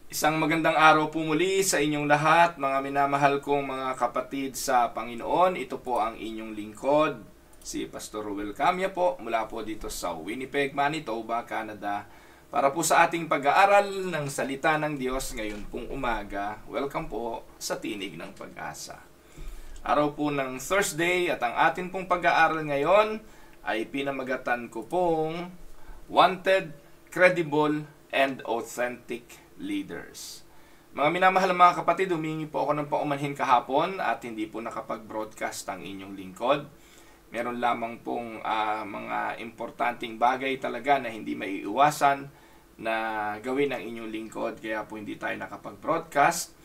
Isang magandang araw po muli sa inyong lahat, mga minamahal kong mga kapatid sa Panginoon. Ito po ang inyong lingkod, si Pastor Ruel Camia po, mula po dito sa Winnipeg, Manitoba, Canada, para po sa ating pag-aaral ng salita ng Diyos ngayon pong umaga. Welcome po sa Tinig ng Pag-asa. Araw po ng Thursday at ang atin pong pag-aaral ngayon ay pinamagatan ko pong Wanted, Credible, and Authentic Leaders. Mga minamahal mga kapatid, humingi po ako ng paumanhin kahapon at hindi po nakapag-broadcast ang inyong lingkod. Meron lamang pong mga importanteng bagay talaga na hindi maiiwasan na gawin ng inyong lingkod, kaya po hindi tayo nakapag-broadcast.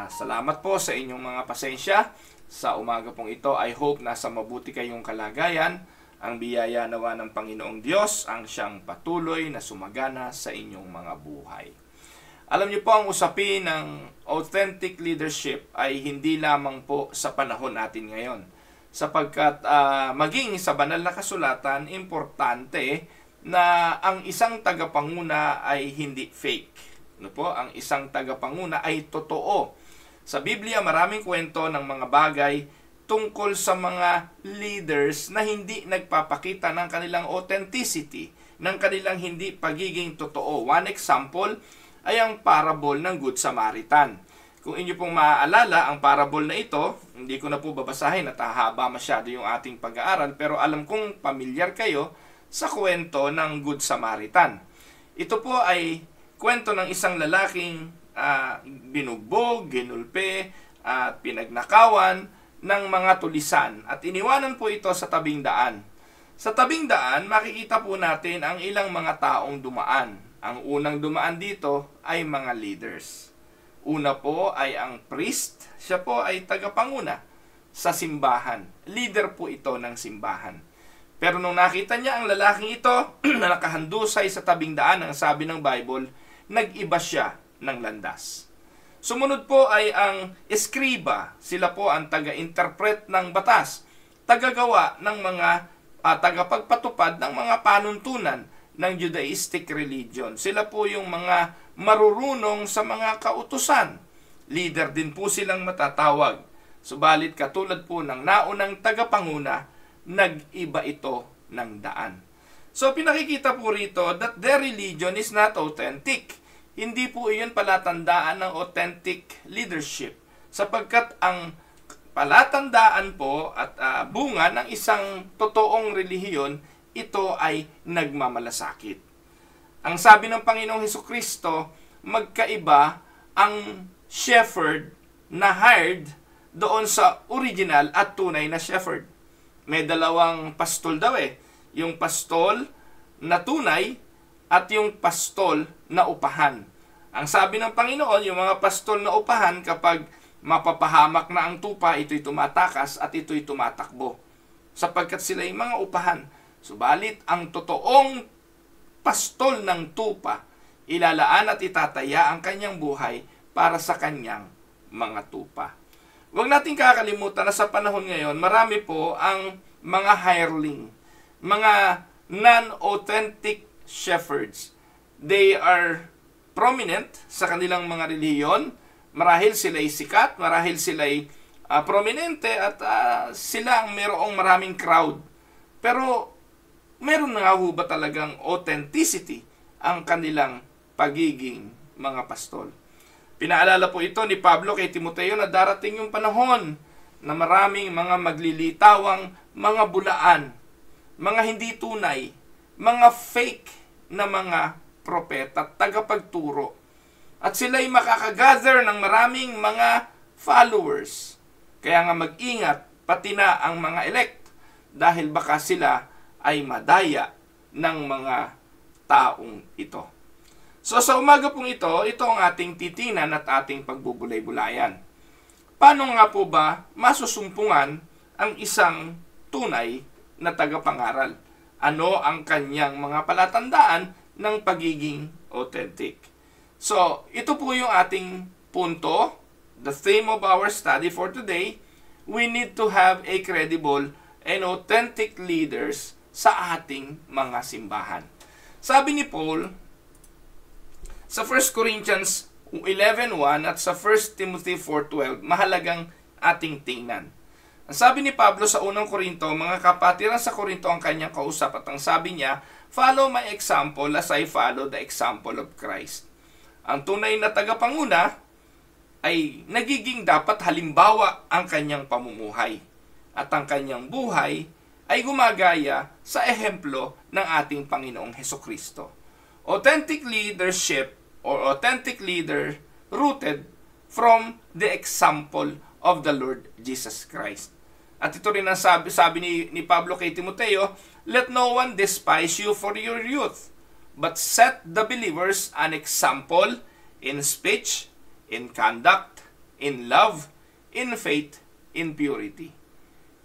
Salamat po sa inyong mga pasensya. Sa umaga pong ito, I hope nasa mabuti kayong kalagayan. Ang biyaya nawa ng Panginoong Diyos ang siyang patuloy na sumagana sa inyong mga buhay. Alam niyo po, ang usapin ng authentic leadership ay hindi lamang po sa panahon natin ngayon. Sapagkat maging sa banal na kasulatan, importante na ang isang tagapanguna ay hindi fake. Ano po? Ang isang tagapanguna ay totoo. Sa Biblia, maraming kwento ng mga bagay tungkol sa mga leaders na hindi nagpapakita ng kanilang authenticity, ng kanilang hindi pagiging totoo. One example ay ang parable ng Good Samaritan. Kung inyo pong maaalala, ang parable na ito, hindi ko na po babasahin at hahaba masyado yung ating pag-aaral, pero alam kong pamilyar kayo sa kwento ng Good Samaritan. Ito po ay kwento ng isang lalaking binugbog, ginulpe, at pinagnakawan ng mga tulisan at iniwanan po ito sa tabing daan. Sa tabing daan, makikita po natin ang ilang mga taong dumaan. Ang unang dumaan dito ay mga leaders. Una po ay ang priest. Siya po ay tagapanguna sa simbahan. Leader po ito ng simbahan. Pero nung nakita niya ang lalaking ito na nakahandusay sa tabing daan, ang sabi ng Bible, nag-iba siya ng landas. Sumunod po ay ang eskriba. Sila po ang taga-interpret ng batas, tagagawa ng mga tagapagpatupad ng mga panuntunan ng Judaistic religion. Sila po yung mga marurunong sa mga kautusan. Leader din po silang matatawag. Subalit katulad po ng naunang tagapanguna, nag-iba ito ng daan. So pinakikita po rito that their religion is not authentic. Hindi po iyon palatandaan ng authentic leadership. Sapagkat ang palatandaan po at bunga ng isang totoong relihiyon, ito ay nagmamalasakit. Ang sabi ng Panginoong Hesukristo, magkaiba ang shepherd na hired doon sa original at tunay na shepherd. May dalawang pastol daw yung pastol na tunay at yung pastol na upahan. Ang sabi ng Panginoon, yung mga pastol na upahan, kapag mapapahamak na ang tupa, ito'y tumatakas at ito'y tumatakbo. Sapagkat sila'y mga upahan. Subalit, ang totoong pastol ng tupa, ilalaan at itataya ang kanyang buhay para sa kanyang mga tupa. Huwag natin kakalimutan na sa panahon ngayon, marami po ang mga hireling, mga non-authentic shepherds. They are prominent sa kanilang mga relihiyon. Marahil sila'y sikat, marahil sila'y prominente at sila ang mayroong maraming crowd. Pero meron na nga ho ba talagang authenticity ang kanilang pagiging mga pastol? Pinaalala po ito ni Pablo kay Timoteo na darating yung panahon na maraming mga maglilitawang mga bulaan, mga hindi tunay, mga fake na mga propeta, tagapagturo. At sila'y makakagather ng maraming mga followers. Kaya nga mag-ingat pati na ang mga elect dahil baka sila ay madaya ng mga taong ito. So sa umaga pong ito ang ating titinan at ating pagbubulay-bulayan. Paano nga po ba masusumpungan ang isang tunay na tagapangaral? Ano ang kanyang mga palatandaan ng pagiging authentic? So, ito po yung ating punto, the theme of our study for today. We need to have a credible and authentic leaders sa ating mga simbahan. Sabi ni Paul sa 1 Corinthians 11:1 at sa 1 Timothy 4:12, mahalagang ating tingnan. Ang sabi ni Pablo sa unang Korinto, mga kapatiran sa Korinto ang kanyang kausap at ang sabi niya, "Follow my example as I follow the example of Christ." Ang tunay na tagapanguna ay nagiging dapat halimbawa ang kanyang pamumuhay at ang kanyang buhay ay gumagaya sa ehemplo ng ating Panginoong Hesukristo. Authentic leadership or authentic leader rooted from the example of the Lord Jesus Christ. At ito rin ang sabi ni Pablo kay Timoteo, "Let no one despise you for your youth, but set the believers an example in speech, in conduct, in love, in faith, in purity."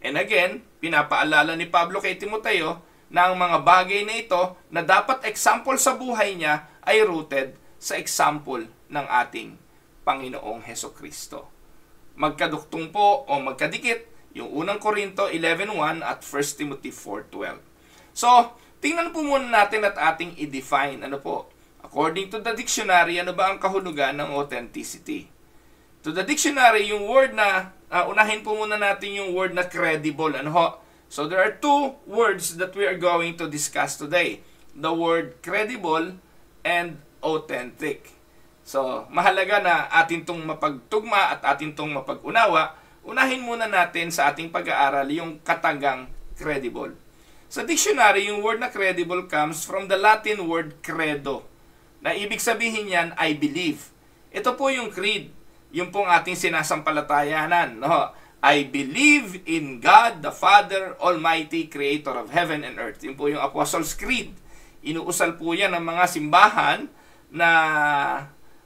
And again, pinapaalala ni Pablo kay Timoteo na ang mga bagay na ito na dapat example sa buhay niya ay rooted sa example ng ating Panginoong Hesukristo. Magkaduktong po o magkadikit yung unang Korinto 11:1 at 1 Timothy 4:12. So, tingnan po muna natin at ating i-define. Ano po? According to the dictionary, ano ba ang kahulugan ng authenticity? To the dictionary, yung word na, unahin po muna natin yung word na credible. Ano ho? So, there are two words that we are going to discuss today. The word credible and authentic. So, mahalaga na atin tong mapagtugma at atin tong mapag-unawa. Unahin muna natin sa ating pag-aaral yung katagang credible. Sa dictionary, yung word na credible comes from the Latin word credo, na ibig sabihin yan, I believe. Ito po yung creed, yung pong ating sinasampalatayanan. No? I believe in God, the Father, Almighty, Creator of heaven and earth. Yun po yung Apostles' Creed. Inuusal po yan ng mga simbahan na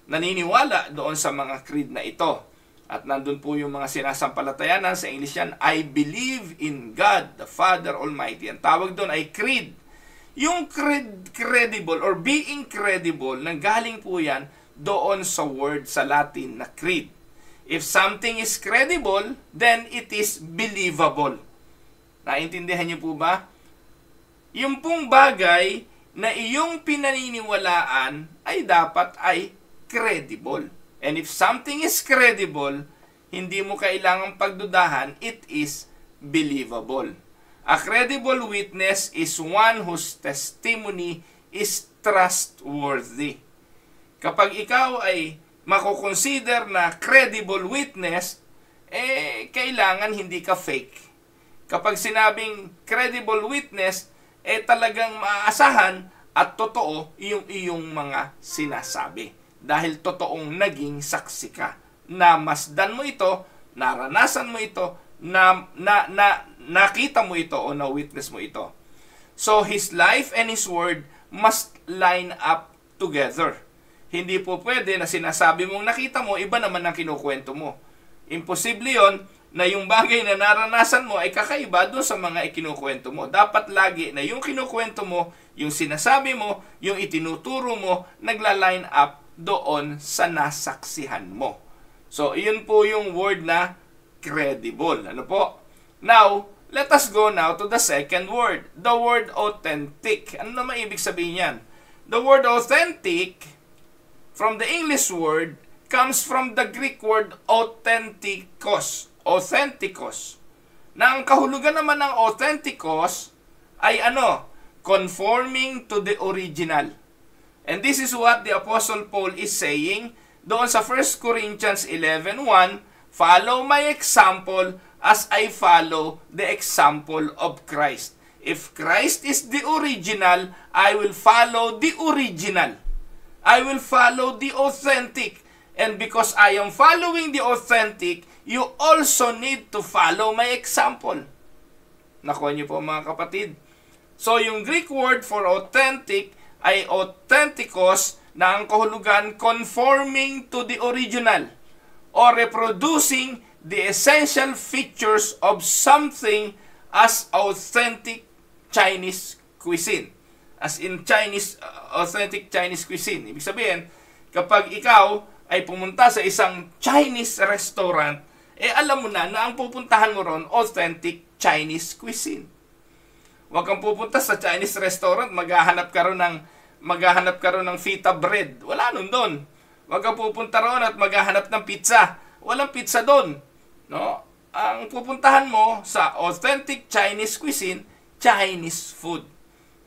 naniniwala doon sa mga creed na ito. At nandun po yung mga sinasampalatayanan, sa English yan, I believe in God, the Father Almighty. Ang tawag doon ay creed. Yung credible or being credible, nanggaling po yan doon sa word sa Latin na creed. If something is credible, then it is believable. Naintindihan niyo po ba? Yung pong bagay na iyong pinaniniwalaan ay dapat ay credible. And if something is credible, hindi mo kailangang pagdudahan, it is believable. A credible witness is one whose testimony is trustworthy. Kapag ikaw ay makukonsider na credible witness, kailangan hindi ka fake. Kapag sinabing credible witness, talagang maaasahan at totoo yung iyong mga sinasabi. Dahil totoong naging saksi ka. Namasdan mo ito, naranasan mo ito, nakita mo ito o na-witness mo ito. So, His life and His word must line up together. Hindi po pwede na sinasabi mong nakita mo, iba naman ang kinukwento mo. Imposible yon na yung bagay na naranasan mo ay kakaiba doon sa mga ikinukwento mo. Dapat lagi na yung kinukwento mo, yung sinasabi mo, yung itinuturo mo, nagla-line up doon sa nasaksihan mo. So, iyon po yung word na credible. Ano po? Now, let us go now to the second word. The word authentic. Ano naman ibig sabihin yan? The word authentic, from the English word, comes from the Greek word authentikos. Authentikos. Na ang kahulugan naman ng authentikos ay ano? Conforming to the original. And this is what the Apostle Paul is saying doon sa 1 Corinthians 11:1, "Follow my example as I follow the example of Christ." If Christ is the original, I will follow the original. I will follow the authentic. And because I am following the authentic, you also need to follow my example. Nakuha niyo po mga kapatid. So yung Greek word for authentic ay authentikos na ang kahulugan conforming to the original or reproducing the essential features of something as authentic Chinese cuisine. As in authentic Chinese cuisine. Ibig sabihin, kapag ikaw ay pumunta sa isang Chinese restaurant, alam mo na ang pupuntahan mo ron, authentic Chinese cuisine. Huwag kang pupunta sa Chinese restaurant, maghahanap ka ron ng feta bread. Wala nun doon. Huwag kang pupunta roon at maghahanap ng pizza. Walang pizza doon. No? Ang pupuntahan mo sa authentic Chinese cuisine, Chinese food.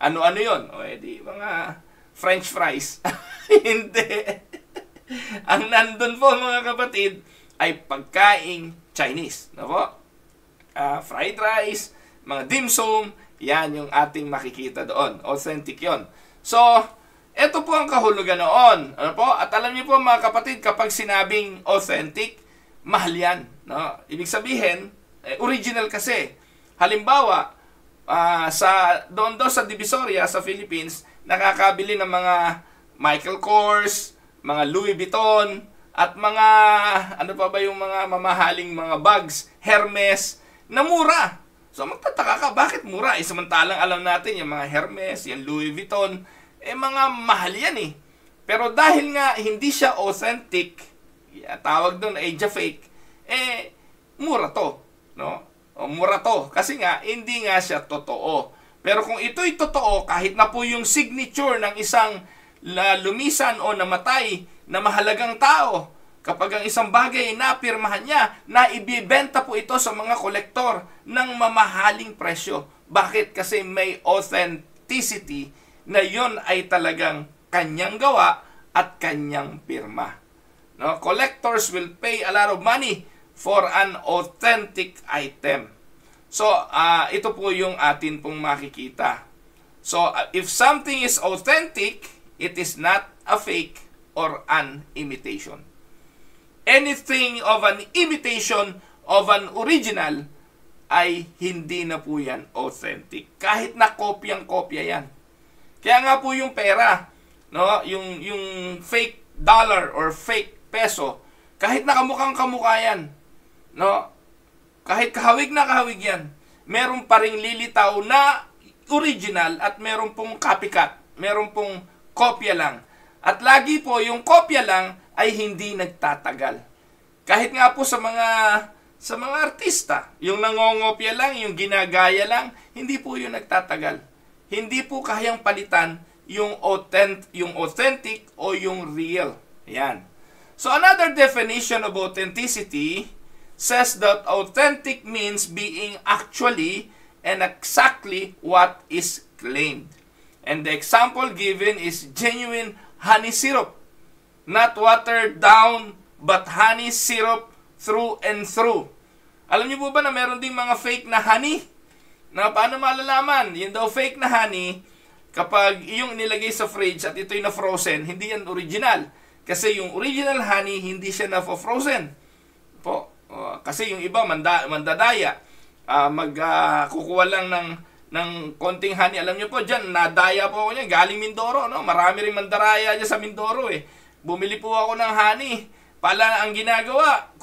Ano-ano yun? O edi, mga French fries. Hindi. Ang nandun po mga kapatid ay pagkaing Chinese. No po? Fried rice, mga dim sum, yan yung ating makikita doon. Authentic yon. So, ito po ang kahulugan noon. Ano po? At alam niyo po mga kapatid, kapag sinabing authentic, mahal yan. No? Ibig sabihin, original kasi. Halimbawa, doon sa Divisoria, sa Philippines, nakakabili ng mga Michael Kors, mga Louis Vuitton, at mga, ano pa ba yung mga mamahaling mga bags, Hermes, na mura. So magtataka ka, bakit mura? Samantalang alam natin yung mga Hermes, yung Louis Vuitton, mga mahal yan eh. Pero dahil nga hindi siya authentic, tawag doon ay fake, mura to. No? O, mura to. Kasi nga, hindi nga siya totoo. Pero kung ito'y totoo, kahit na po yung signature ng isang lumisan o namatay na mahalagang tao, kapag ang isang bagay napirmahan niya, na ibibenta po ito sa mga kolektor ng mamahaling presyo. Bakit? Kasi may authenticity na yon ay talagang kanyang gawa at kanyang pirma. No? Collectors will pay a lot of money for an authentic item. So, ito po yung atin pong makikita. So, if something is authentic, it is not a fake or an imitation. Anything of an imitation of an original ay hindi na po yan authentic. Kahit na kopyang-kopya yan. Kaya nga po yung pera, no, yung fake dollar or fake peso, kahit na kamukhang-kamukha yan, no, kahit kahawig na kahawig yan, meron pa ring lilitaw na original at meron pong copycat, meron pong kopya lang. At lagi po yung kopya lang ay hindi nagtatagal. Kahit nga po sa mga artista, yung nangongopya lang, yung ginagaya lang, hindi po yun nagtatagal. Hindi po kayang palitan yung authentic o yung real. Ayan. So another definition of authenticity says that authentic means being actually and exactly what is claimed. And the example given is genuine honey syrup. Not watered down, but honey syrup through and through. Alam niyo po ba na meron ding mga fake na honey? Na paano malalaman? Yung daw fake na honey, kapag yung nilagay sa fridge at ito'y na-frozen, hindi yan original. Kasi yung original honey, hindi siya na-frozen. Po. Kasi yung iba, mandadaya. Kukuha lang ng konting honey. Alam niyo po, dyan, nadaya po ako niyan. Galing Mindoro, no? Marami rin mandaraya dyan sa Mindoro, eh. Bumili po ako ng honey. Pala ang ginagawa,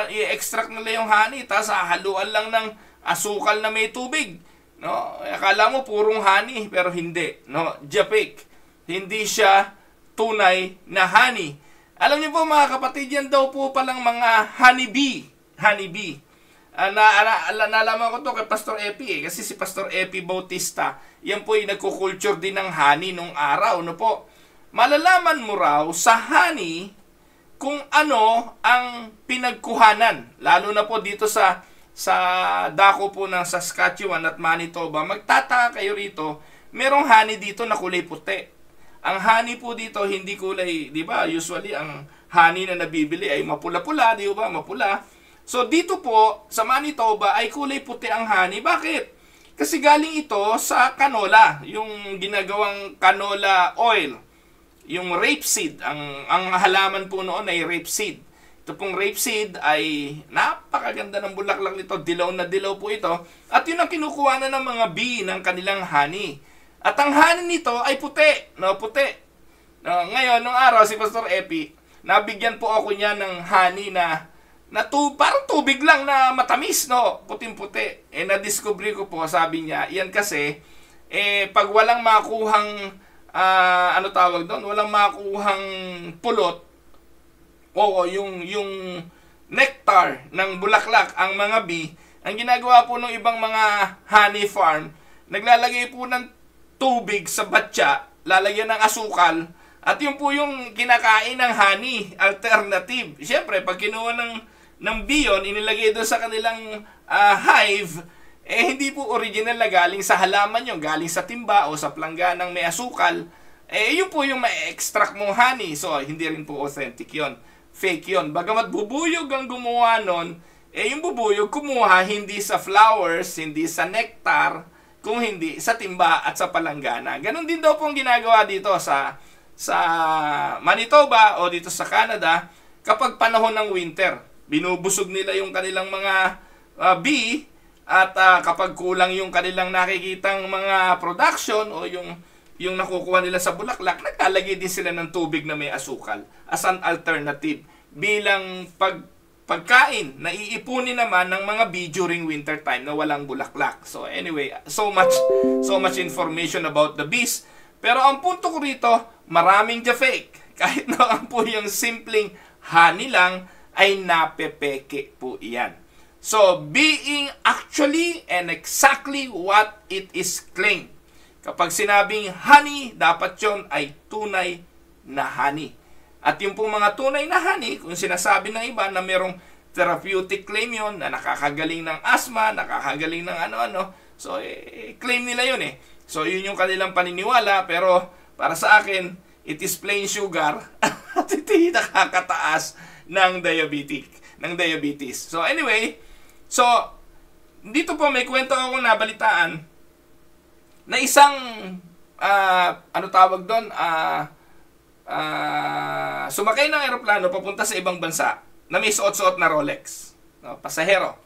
i-extract nila yung honey, tapos haluan lang ng asukal na may tubig. No? Akala mo purong honey, pero hindi. No? Fake. Hindi siya tunay na honey. Alam niyo po mga kapatid, yan daw po palang mga honeybee. Honeybee. Nalaman ko to kay Pastor Epi kasi si Pastor Epi Bautista, yan po yung nagkukulture din ng honey nung araw. No po? Malalaman mo raw sa honey kung ano ang pinagkuhanan. Lalo na po dito sa dako po ng Saskatchewan at Manitoba. Magtataka kayo rito, merong honey dito na kulay puti. Ang honey po dito hindi kulay, di ba? Usually ang honey na nabibili ay mapula-pula, di ba? Mapula. So dito po sa Manitoba ay kulay puti ang honey. Bakit? Kasi galing ito sa canola, yung ginagawang canola oil. Yung rapeseed, ang halaman po noon ay rapeseed. Ito pong rapeseed ay napakaganda ng bulaklak nito, dilaw na dilaw po ito. At yun ang kinukuha na ng mga bee ng kanilang honey. At ang honey nito ay puti, no, puti. No, ngayon, nung araw si Pastor Epi, nabigyan po ako niya ng honey na parang tubig lang na matamis, no, puting-puti. Na-discover ko po, sabi niya, yan kasi, pag walang makuhang ano tawag doon? Walang makuhang pulot o yung nectar ng bulaklak ang mga bee. Ang ginagawa po ng ibang mga honey farm, naglalagay po ng tubig sa batya, lalagyan ng asukal At yun po yung kinakain ng honey, alternative. Siyempre, pag kinuha ng bee yun, inilagay doon sa kanilang hive, hindi po original na galing sa halaman yun, galing sa timba o sa plangganang may asukal, yun po yung ma-extract mong honey. So, hindi rin po authentic yun. Fake yun. Bagamat bubuyog ang gumawa nun, yung bubuyog kumuha hindi sa flowers, hindi sa nectar, kung hindi sa timba at sa palanggana. Ganon din daw pong ginagawa dito sa Manitoba o dito sa Canada kapag panahon ng winter. Binubusog nila yung kanilang mga bee at kapag kulang yung kanilang nakikitang mga production o yung nakukuha nila sa bulaklak, naglalagay din sila ng tubig na may asukal as an alternative bilang pagkain na iipunin naman ng mga bee during winter time na walang bulaklak. So anyway, so much information about the bees. Pero ang punto ko rito, maraming fake. Kahit na po yung simpleng honey lang, ay napepeke po iyan. So, being actually and exactly what it is claimed. Kapag sinabing honey, dapat yon ay tunay na honey. At yung pong mga tunay na honey, kung sinasabi ng iba na merong therapeutic claim yon, na nakakagaling ng asthma, nakakagaling ng ano-ano, so claim nila yun eh. So, yun yung kanilang paniniwala, pero para sa akin, it is plain sugar at hindi nakakataas ng diabetes. So, anyway, dito po may kwento ako nabalitaan na isang, sumakay ng aeroplano papunta sa ibang bansa na may suot-suot na Rolex. No, pasahero.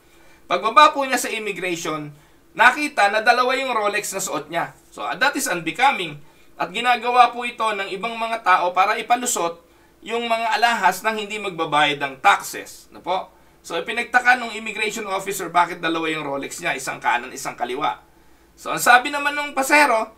Pagbaba po niya sa immigration, nakita na dalawa yung Rolex na suot niya. So, that is unbecoming. At ginagawa po ito ng ibang mga tao para ipalusot yung mga alahas ng hindi magbabayad ng taxes. No po? So, ipinagtaka ng immigration officer bakit dalawa yung Rolex niya, isang kanan, isang kaliwa. So, ang sabi naman ng pasahero,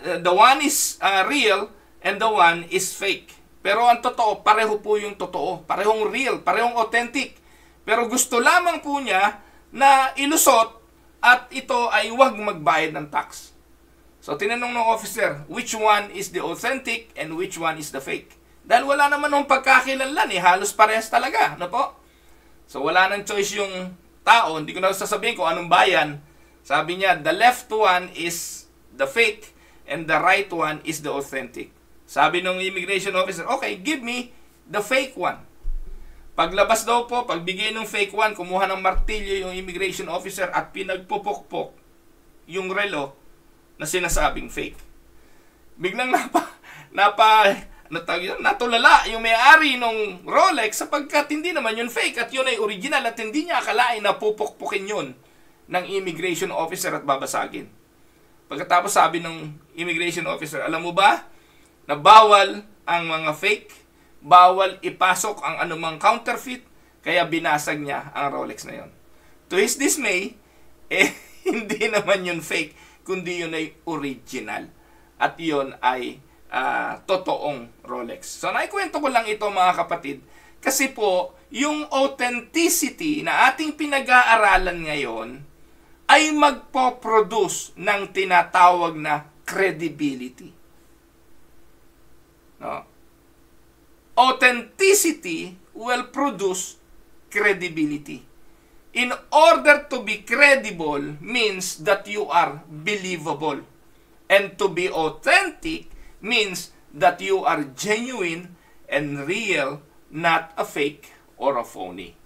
the one is real and the one is fake. Pero ang totoo, pareho po yung totoo. Parehong real, parehong authentic. Pero gusto lamang po niya na ilusot at ito ay huwag magbayad ng tax. So, tinanong ng officer, which one is the authentic and which one is the fake? Dahil wala naman ng pagkakilanlan halos parehas talaga, no po? So, wala nang choice yung tao, hindi ko na sasabihin kung anong bayan. Sabi niya, the left one is the fake and the right one is the authentic. Sabi ng immigration officer, okay, give me the fake one. Paglabas daw po, pagbigay ng fake one, kumuha ng martilyo yung immigration officer at pinagpupukpok yung relo na sinasabing fake. Biglang natulala yung may-ari ng Rolex sapagkat hindi naman yun fake at yun ay original at hindi niya akalain na pupukpukin yun ng immigration officer at babasagin. Pagkatapos sabi ng immigration officer, alam mo ba na bawal ang mga fake? Bawal ipasok ang anumang counterfeit, kaya binasag niya ang Rolex na yon. To his dismay, hindi naman yun fake, kundi yun ay original. At yun ay totoong Rolex. So, naikwento ko lang ito mga kapatid, kasi po, yung authenticity na ating pinag-aaralan ngayon ay magpo-produce ng tinatawag na credibility. No? Authenticity will produce credibility. In order to be credible means that you are believable. And to be authentic means that you are genuine and real, not a fake or a phony.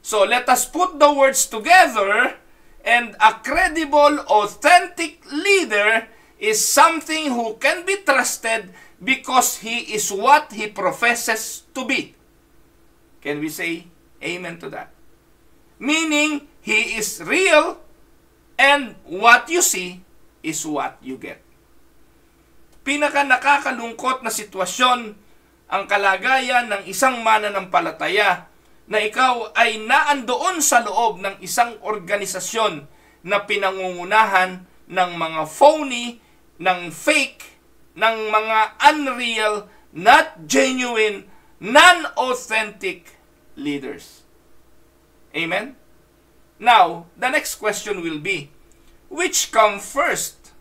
So let us put the words together, and a credible, authentic leader is something who can be trusted because he is what he professes to be. Can we say amen to that? Meaning, he is real and what you see is what you get. Pinaka nakakalungkot na sitwasyon ang kalagayan ng isang mananampalataya na ikaw ay naandoon sa loob ng isang organisasyon na pinangungunahan ng mga phony, ng fake, ng mga unreal, not genuine, non-authentic leaders. Amen? Now, the next question will be, which come first?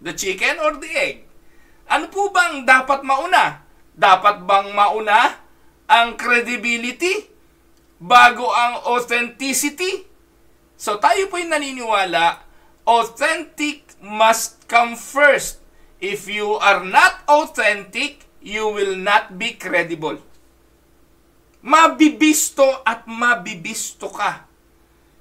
The chicken or the egg? Ano po bang dapat mauna? Dapat bang mauna ang credibility bago ang authenticity? So tayo po'y naniniwala, authentic must come first. If you are not authentic, you will not be credible. Mabibisto at mabibisto ka.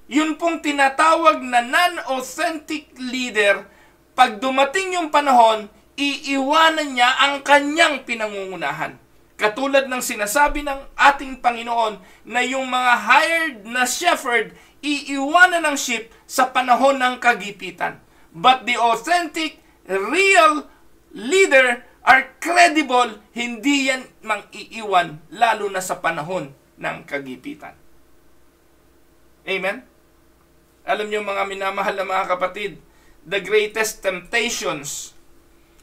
Yun pong tinatawag na non-authentic leader. Pag dumating yung panahon, iiwanan niya ang kanyang pinangungunahan. Katulad ng sinasabi ng ating Panginoon na yung mga hired na shepherd, iiwanan ng sheep sa panahon ng kagipitan. But the authentic, real leader are credible, hindi yan mang-iiwan, lalo na sa panahon ng kagipitan. Amen? Alam niyo mga minamahal na mga kapatid, the greatest temptations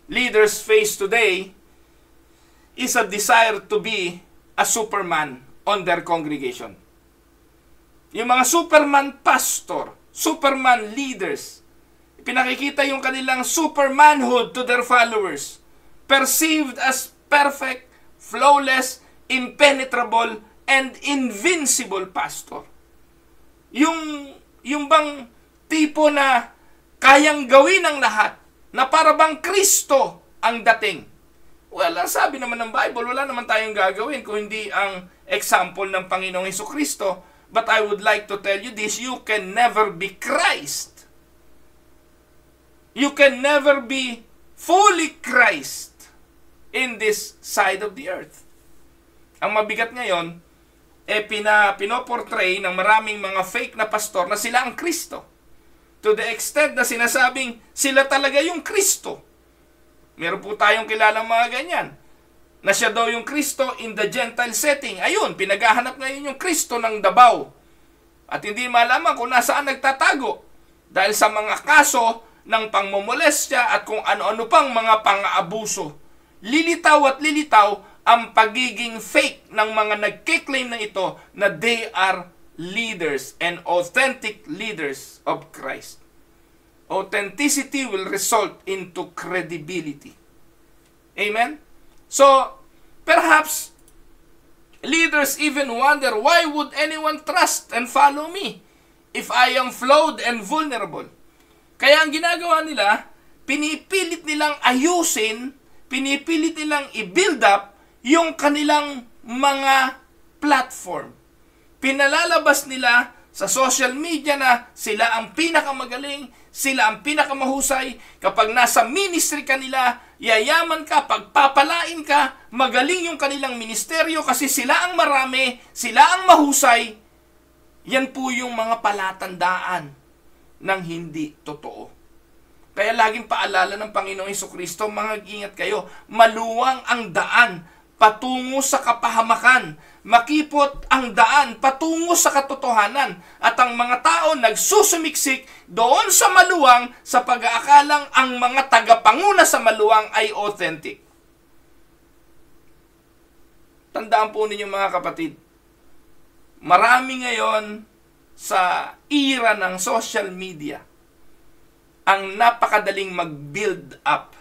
leaders face today is a desire to be a superman on their congregation. Yung mga superman pastor, superman leaders, pinakikita yung kanilang supermanhood to their followers, perceived as perfect, flawless, impenetrable, and invincible pastor. Yung bang tipo na kayang gawin ang lahat, na para bang Kristo ang dating. Well, ang sabi naman ng Bible, wala naman tayong gagawin kung hindi ang example ng Panginoong Hesukristo. But I would like to tell you this, you can never be Christ. You can never be fully Christ in this side of the earth. Ang mabigat ngayon, pinoportray ng maraming mga fake na pastor na sila ang Kristo. To the extent na sinasabing sila talaga yung Kristo. Meron po tayong kilalang mga ganyan, na siya daw yung Kristo in the Gentile setting. Ayun, pinaghahanap ngayon yung Kristo ng Davao. At hindi malaman kung nasaan nagtatago. Dahil sa mga kaso ng pangmomolestya at kung ano-ano pang mga pang-aabuso. Lilitaw at lilitaw ang pagiging fake ng mga nagkiklaim na ito na they are leaders and authentic leaders of Christ. Authenticity will result into credibility. Amen? So, perhaps, leaders even wonder, why would anyone trust and follow me if I am flawed and vulnerable? Kaya ang ginagawa nila, pinipilit nilang ayusin, pinipilit nilang i-build up yung kanilang mga platform. Pinalalabas nila sa social media na sila ang pinakamagaling, sila ang pinakamahusay. Kapag nasa ministry ka nila, yayaman ka, pagpapalain ka, magaling yung kanilang ministeryo kasi sila ang marami, sila ang mahusay. Yan po yung mga palatandaan ng hindi totoo. Kaya laging paalala ng Panginoong Hesukristo, mag-ingat kayo, maluwang ang daan patungo sa kapahamakan, makipot ang daan patungo sa katotohanan, at ang mga tao nagsusumiksik doon sa maluwang sa pag-aakalang ang mga tagapanguna sa maluwang ay authentic. Tandaan po ninyo mga kapatid, marami ngayon sa era ng social media ang napakadaling mag-build up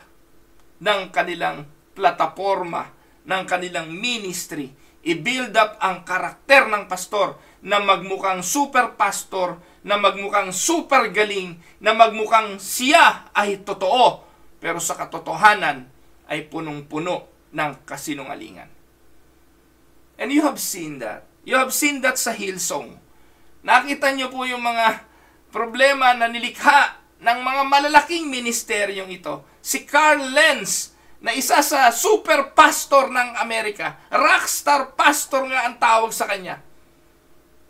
ng kanilang plataforma, ng kanilang ministry, i-build up ang karakter ng pastor na magmukhang super pastor, na magmukhang super galing, na magmukhang siya ay totoo, pero sa katotohanan ay punong-puno ng kasinungalingan. And you have seen that. You have seen that sa Hillsong. Nakita niyo po yung mga problema na nilikha ng mga malalaking ministeryong ito. Si Carl Lenz, na isa sa super pastor ng Amerika. Rockstar pastor nga ang tawag sa kanya.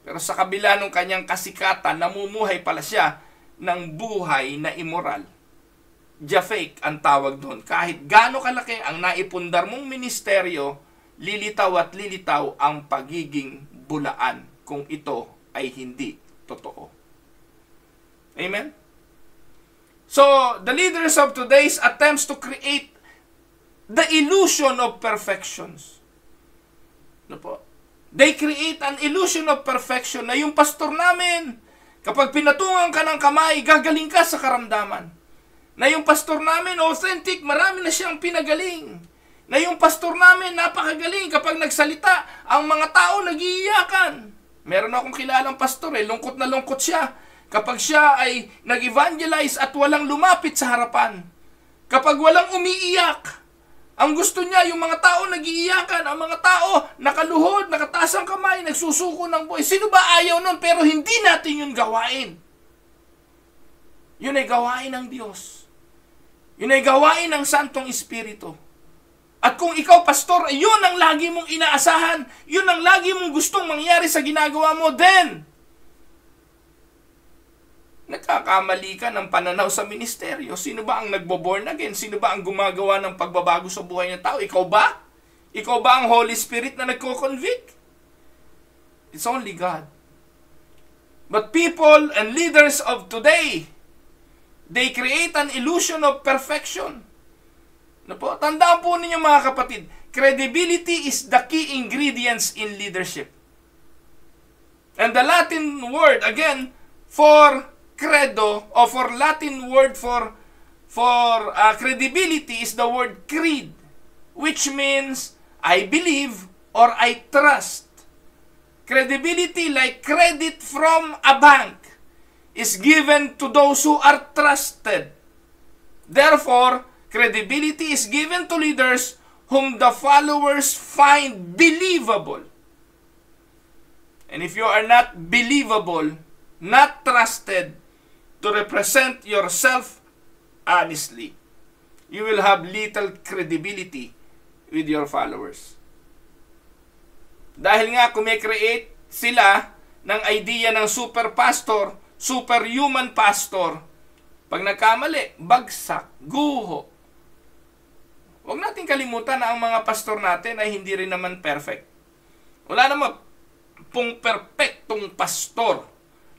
Pero sa kabila ng kanyang kasikatan, namumuhay pala siya ng buhay na immoral. Fake ang tawag doon. Kahit gaano kalaki ang naipundar mong ministeryo, lilitaw at lilitaw ang pagiging bulaan kung ito ay hindi totoo. Amen? So, the leaders of today's attempts to create the illusion of perfections. Ano po? They create an illusion of perfection na yung pastor namin, kapag pinatungan ka ng kamay, gagaling ka sa karamdaman. Na yung pastor namin, authentic, marami na siyang pinagaling. Na yung pastor namin, napakagaling. Kapag nagsalita, ang mga tao nagiiyakan. Meron akong kilalang pastor, lungkot na lungkot siya. Kapag siya ay nag-evangelize at walang lumapit sa harapan. Kapag walang umiiyak, ang gusto niya, yung mga tao nagiiyakan, ang mga tao nakaluhod, nakataas ang kamay, nagsusuko ng buhay. Sino ba ayaw nun? Pero hindi natin yun gawain. Yun ay gawain ng Diyos. Yun ay gawain ng Santong Espiritu. At kung ikaw, pastor, yun ang lagi mong inaasahan, yun ang lagi mong gustong mangyari sa ginagawa mo, then, nagkakamali ka ng pananaw sa ministeryo. Sino ba ang nagbo-born again? Sino ba ang gumagawa ng pagbabago sa buhay ng tao? Ikaw ba? Ikaw ba ang Holy Spirit na nagko-convict? It's only God. But people and leaders of today, they create an illusion of perfection. Tandaan po ninyo mga kapatid, credibility is the key ingredients in leadership. And the Latin word, again, for credo, or for Latin word for credibility is the word creed, which means I believe or I trust. Credibility, like credit from a bank, is given to those who are trusted. Therefore, credibility is given to leaders whom the followers find believable. And if you are not believable, not trusted to represent yourself honestly, you will have little credibility with your followers. Dahil nga kumikreate sila ng idea ng super pastor, superhuman pastor, pag nagkamali, bagsak, guho. Huwag natin kalimutan na ang mga pastor natin ay hindi rin naman perfect. Wala naman pong perfectong pastor.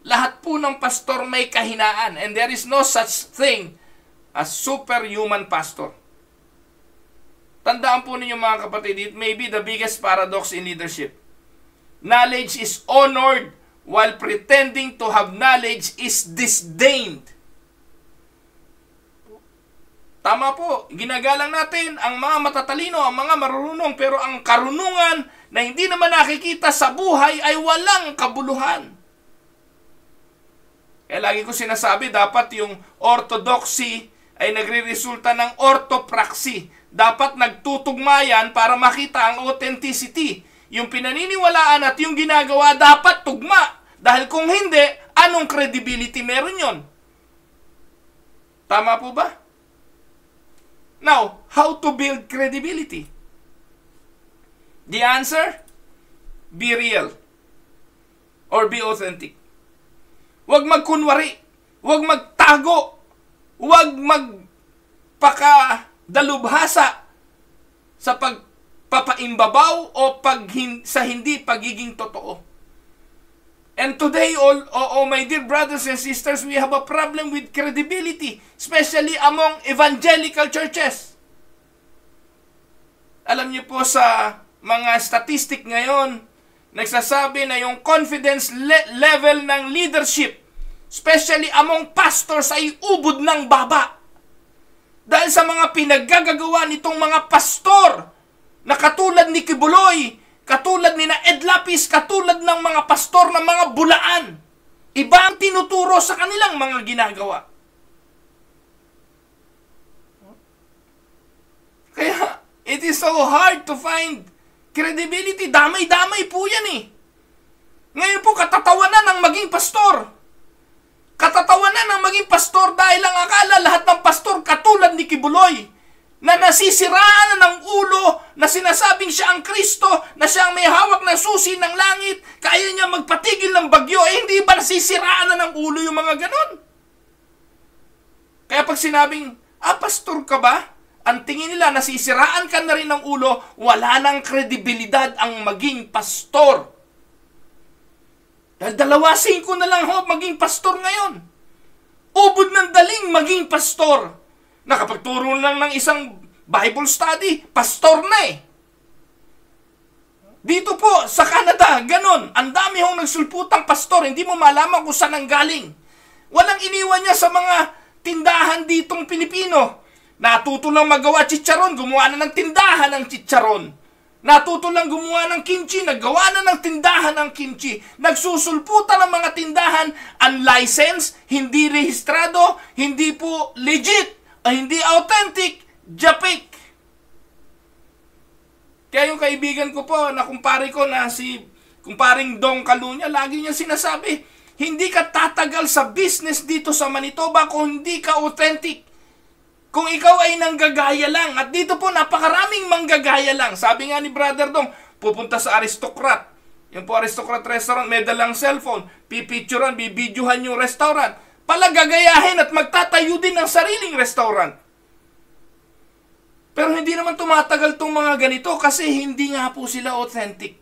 Lahat po ng pastor may kahinaan, and there is no such thing as superhuman pastor. Tandaan po ninyo mga kapatid, it may be the biggest paradox in leadership. Knowledge is honored while pretending to have knowledge is disdained. Tama po, ginagalang natin ang mga matatalino, ang mga marunong, pero ang karunungan na hindi naman nakikita sa buhay ay walang kabuluhan. Kaya lagi ko sinasabi, dapat yung orthodoxy ay nagre-resulta ng orthopraxy. Dapat nagtutugma yan para makita ang authenticity. Yung pinaniniwalaan at yung ginagawa dapat tugma. Dahil kung hindi, anong credibility meron yon? Tama po ba? Now, how to build credibility? The answer? Be real. Or be authentic. Huwag magkunwari. Huwag magtago. Huwag magpakadalubhasa sa pagpapaimbabaw o sa hindi pagiging totoo. And today, my dear brothers and sisters, we have a problem with credibility, especially among evangelical churches. Alam niyo po sa mga statistic ngayon, nagsasabi na yung confidence level ng leadership, especially among pastors, ay ubod ng baba. Dahil sa mga pinaggagawa nitong mga pastor na katulad ni Kibuloy, katulad ni na Ed Lapis, katulad ng mga pastor ng mga bulaan. Iba ang tinuturo sa kanilang mga ginagawa. Kaya, it is so hard to find credibility. Damay-damay po yan eh. Ngayon po, katatawanan ng maging pastor. Katatawanan ng maging pastor dahil ang akala lahat ng pastor katulad ni Kibuloy, na nasisiraan ng ulo, na sinasabing siya ang Kristo, na siya ang may hawak ng susi ng langit, kaya niya magpatigil ng bagyo, hindi ba nasisiraan na ng ulo yung mga ganon? Kaya pag sinabing, pastor ka ba? Ang tingin nila, nasisiraan ka na rin ng ulo, wala nang kredibilidad ang maging pastor. Dahil 2.5 na lang maging pastor ngayon. Ubod ng daling maging pastor. Nakapagturo lang ng isang Bible study, pastor na eh. Dito po, sa Canada, ganon. Ang dami hong nagsulputang pastor, hindi mo malaman kung saan ang galing. Walang iniwan niya sa mga tindahan ditong Pilipino. Natuto lang magawa chicharon, gumawa na ng tindahan ng chicharon. Natuto lang gumawa ng kimchi, naggawa na ng tindahan ng kimchi. Nagsusulputan ng mga tindahan, unlicensed, hindi rehistrado, hindi po legit, hindi authentic, japik. Kaya yung kaibigan ko po, na kumpare ko na si kumparing Dong Kalunya, lagi niya sinasabi, hindi ka tatagal sa business dito sa Manitoba kung hindi ka authentic. Kung ikaw ay nanggagaya lang, at dito po napakaraming manggagaya lang. Sabi nga ni Brother Dong, pupunta sa Aristocrat. Yung po Aristocrat Restaurant, may dalang cellphone, pipicturan, bibidyohan yung restaurant. Palagagayahin at magtatayo din ng sariling restaurant. Pero hindi naman tumatagal tong mga ganito kasi hindi nga po sila authentic.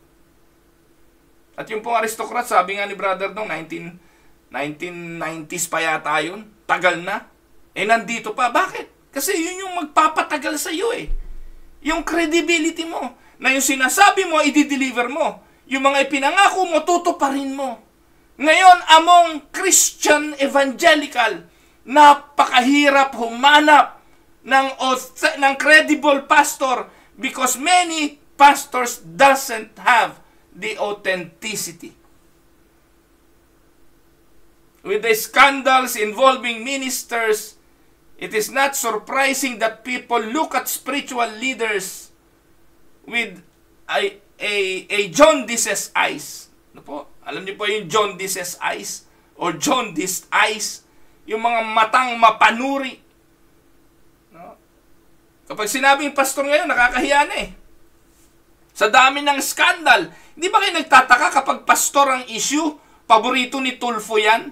At yung pong Aristocrat, sabi nga ni Brother Dong, 1990s pa yata yun. Tagal na. Nandito pa. Bakit? Kasi yun yung magpapatagal sa iyo eh. Yung credibility mo. Na yung sinasabi mo, i-deliver mo. Yung mga ipinangako mo, tutuparin mo. Ngayon, among Christian evangelical, napakahirap humanap ng credible pastor because many pastors doesn't have the authenticity. With the scandals involving ministers, it is not surprising that people look at spiritual leaders with a jaundiced eyes. Ano po? Alam niyo po yung jaundiced eyes or jaundiced eyes, yung mga matang mapanuri. No? Kapag sinabing pastor ngayon, nakakahiya na eh. Sa dami ng skandal. Hindi ba kayo nagtataka kapag pastor ang issue, paborito ni Tulfo yan?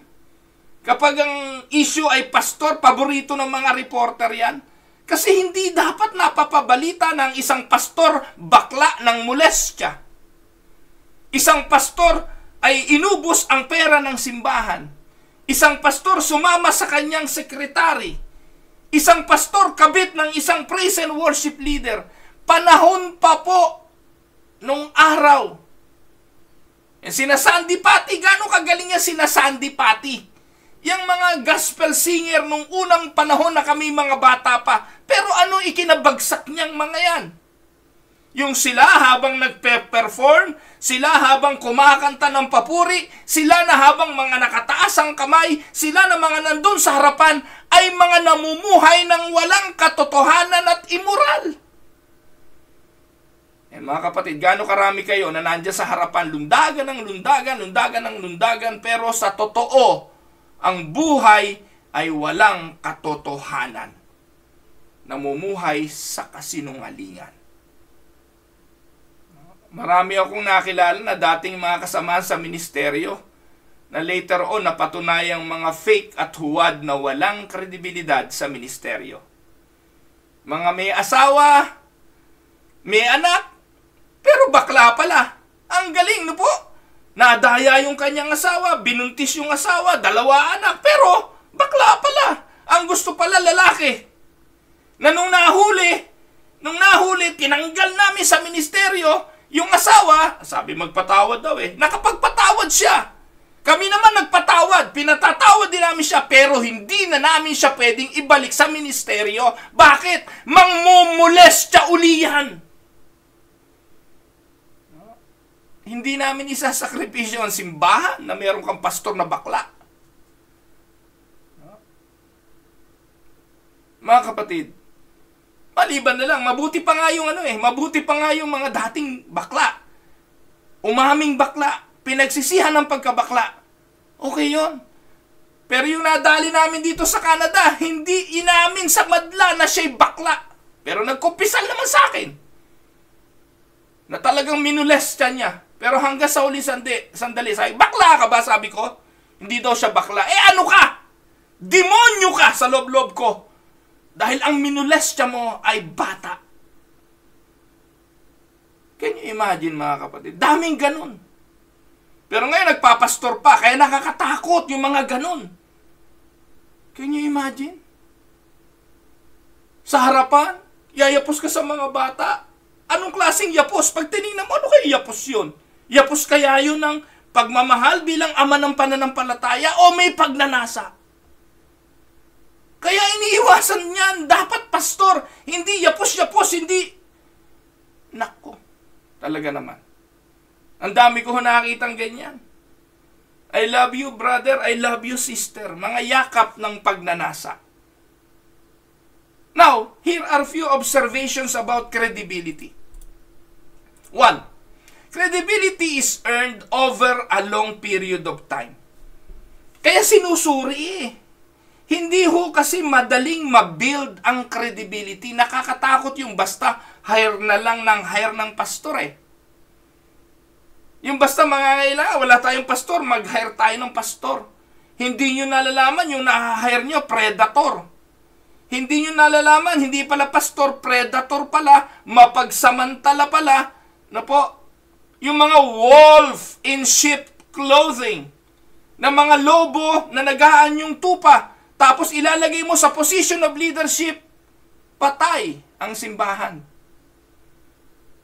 Kapag ang issue ay pastor, paborito ng mga reporter yan? Kasi hindi dapat napapabalita ng isang pastor bakla ng molestya. Isang pastor ay inubos ang pera ng simbahan. Isang pastor sumama sa kanyang sekretary. Isang pastor kabit ng isang praise and worship leader. Panahon pa po nung araw. Sina Sandy Pati, gano'ng kagaling niya sina Sandy Pati? Yang mga gospel singer nung unang panahon na kami mga bata pa. Pero ano ikinabagsak niyang mga yan? Yung sila habang nagpe-perform, sila habang kumakanta ng papuri, sila na habang mga nakataas ang kamay, sila na mga nandun sa harapan, ay mga namumuhay ng walang katotohanan at immoral. Mga kapatid, gaano karami kayo na nandiyan sa harapan, lundagan ng lundagan, lundagan ng lundagan, pero sa totoo, ang buhay ay walang katotohanan. Namumuhay sa kasinungalingan. Marami akong nakilala na dating mga kasamahan sa ministeryo na later on napatunayang mga fake at huwad na walang kredibilidad sa ministeryo. Mga may asawa, may anak, pero bakla pala. Ang galing, no po? Nadaya yung kanyang asawa, binuntis yung asawa, 2 anak, pero bakla pala. Ang gusto pala lalaki. Na nung nahuli, tinanggal namin sa ministeryo, yung asawa, sabi magpatawad daw eh, nakapagpatawad siya. Kami naman nagpatawad, pinatatawad din namin siya, pero hindi na namin siya pwedeng ibalik sa ministeryo. Bakit? Mangmumulestya uli yan. Hindi namin isasakripisyo ang simbahan na meron kang pastor na bakla. Mga kapatid, maliban na lang, mabuti pa nga yung mga dating bakla. Umaming bakla, pinagsisihan ng pagkabakla. Okay yon. Pero yung nadali namin dito sa Canada, hindi inamin sa madla na siya'y bakla. Pero nagkumpisal naman sa akin na talagang minulestya niya. Pero hanggang sa uli sandali, sabi, bakla ka ba? Sabi ko, hindi daw siya bakla. Ano ka? Demonyo ka sa loob-loob ko. Dahil ang minulestya mo ay bata. Can you imagine, mga kapatid? Daming ganun. Pero ngayon, nagpapastor pa, kaya nakakatakot yung mga ganun. Can you imagine? Sa harapan, yayapos ka sa mga bata. Anong klaseng yapos? Pag tinignan mo, ano kayo yapos yun? Yapos kaya yun ng pagmamahal bilang ama ng pananampalataya o may pagnanasa? Kaya iniiwasan niyan. Dapat pastor, hindi yapos-yapos, hindi. Nako, talaga naman. Ang dami ko nakakitang ganyan. I love you, brother. I love you, sister. Mga yakap ng pagnanasa. Now, here are few observations about credibility. 1. Credibility is earned over a long period of time. Kaya sinusuri eh. Hindi ho kasi madaling mabuild ang credibility. Nakakatakot yung basta hire na lang ng hire ng pastor eh. Yung basta mangangailangan, wala tayong pastor, mag-hire tayo ng pastor. Hindi nyo nalalaman yung na-hire nyo, predator. Hindi nyo nalalaman, hindi pala pastor, predator pala, mapagsamantala pala, na po, yung mga wolf in sheep clothing, na mga lobo na nagahaan yung tupa, tapos ilalagay mo sa position of leadership, patay ang simbahan.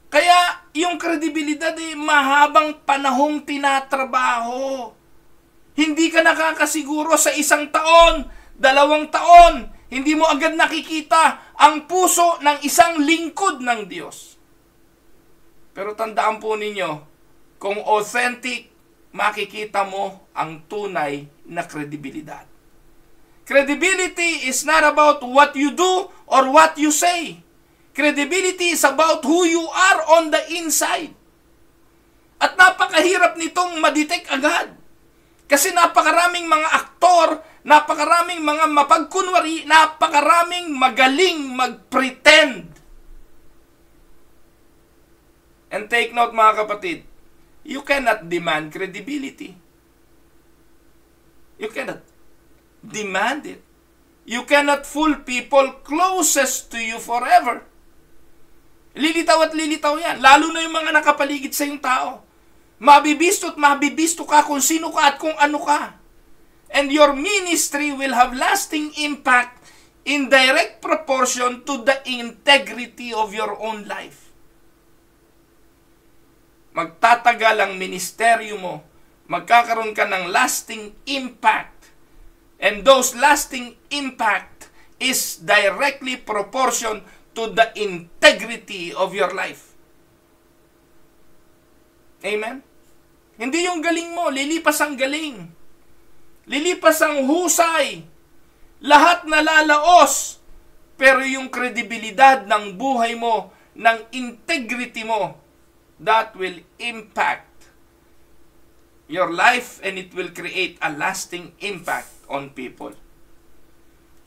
Kaya yung kredibilidad mahabang panahong tinatrabaho. Hindi ka nakakasiguro sa 1 taon, 2 taon, hindi mo agad nakikita ang puso ng isang lingkod ng Diyos. Pero tandaan po ninyo, kung authentic, makikita mo ang tunay na kredibilidad. Credibility is not about what you do or what you say. Credibility is about who you are on the inside. At napakahirap nitong madetect agad. Kasi napakaraming mga aktor, napakaraming mga mapagkunwari, napakaraming magaling mag-pretend. And take note mga kapatid, you cannot demand credibility. You cannot demand it. You cannot fool people closest to you forever. Lilitaw at lilitaw yan. Lalo na yung mga nakapaligid sa yung tao. Mabibisto at mabibisto ka kung sino ka at kung ano ka. And your ministry will have lasting impact in direct proportion to the integrity of your own life. Magtatagal ang ministeryo mo. Magkakaroon ka ng lasting impact. And those lasting impact is directly proportion to the integrity of your life. Amen? Hindi yung galing mo, lilipas ang galing. Lilipas ang husay. Lahat nalalaos. Pero yung kredibilidad ng buhay mo, ng integrity mo, that will impact your life and it will create a lasting impact on people.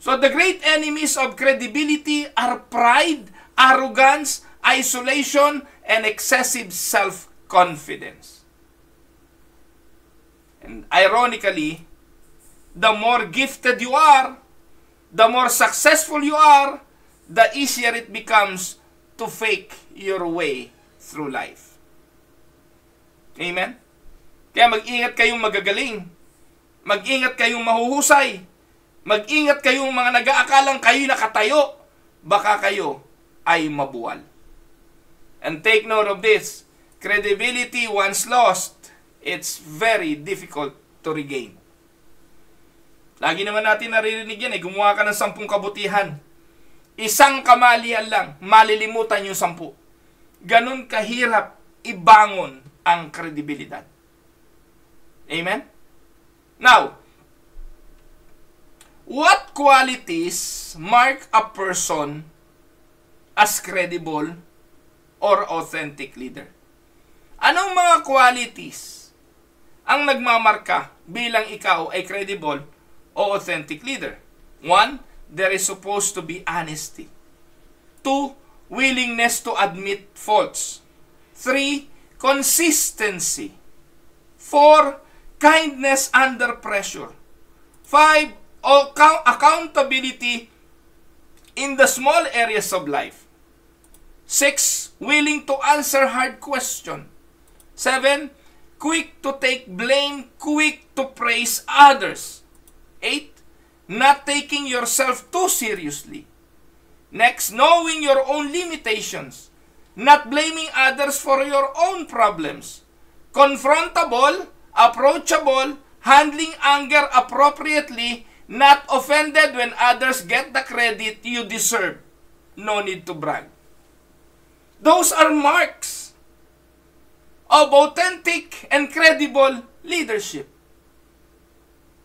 So the great enemies of credibility are pride, arrogance, isolation, and excessive self-confidence. And ironically, the more gifted you are, the more successful you are, the easier it becomes to fake your way through life. Amen? Kaya mag-ingat kayong magagaling. Mag-ingat kayong mahuhusay. Mag-ingat kayong mga nag-aakalang kayo nakatayo, baka kayo ay mabuwal. And take note of this, credibility once lost, it's very difficult to regain. Lagi naman natin naririnig yan, gumawa ka ng 10 kabutihan. Isang kamalian lang, malilimutan yung 10. Ganun kahirap ibangon ang kredibilidad. Amen? Now, what qualities mark a person as credible or authentic leader? Anong mga qualities ang nagmamarka bilang ikaw ay credible o authentic leader? 1, there is supposed to be honesty. 2, willingness to admit faults. 3, consistency. 4, kindness under pressure. 5, accountability in the small areas of life. 6, willing to answer hard question. 7, quick to take blame, quick to praise others. 8, not taking yourself too seriously. Next, knowing your own limitations, not blaming others for your own problems. Confrontable, approachable, handling anger appropriately, Not offended when others get the credit you deserve. No need to brag. Those are marks of authentic and credible leadership.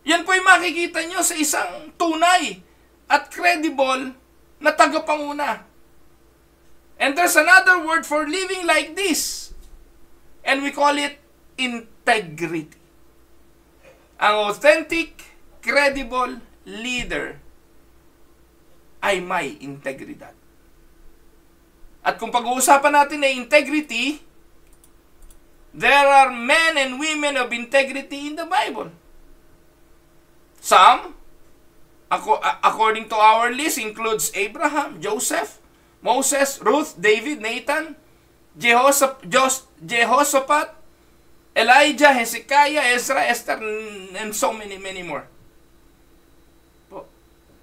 Yan po yung makikita nyo sa isang tunay at credible na tagapanguna. And there's another word for living like this. And we call it integrity. Ang authentic, credible leader ay may integridad. At kung pag-uusapan natin na integrity, there are men and women of integrity in the Bible. Some, according to our list, includes Abraham, Joseph, Moses, Ruth, David, Nathan, Jehoshaphat, Elijah, Hezekiah, Ezra, Esther, and so many more.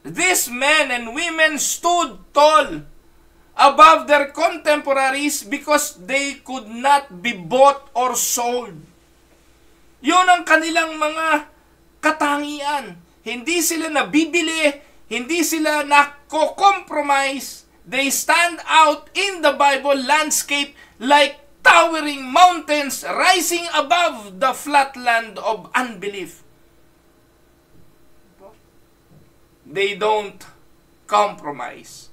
These men and women stood tall above their contemporaries because they could not be bought or sold. Yun ang kanilang mga katangian. Hindi sila nabibili, hindi sila nako-compromise. They stand out in the Bible landscape like towering mountains rising above the flatland of unbelief. They don't compromise.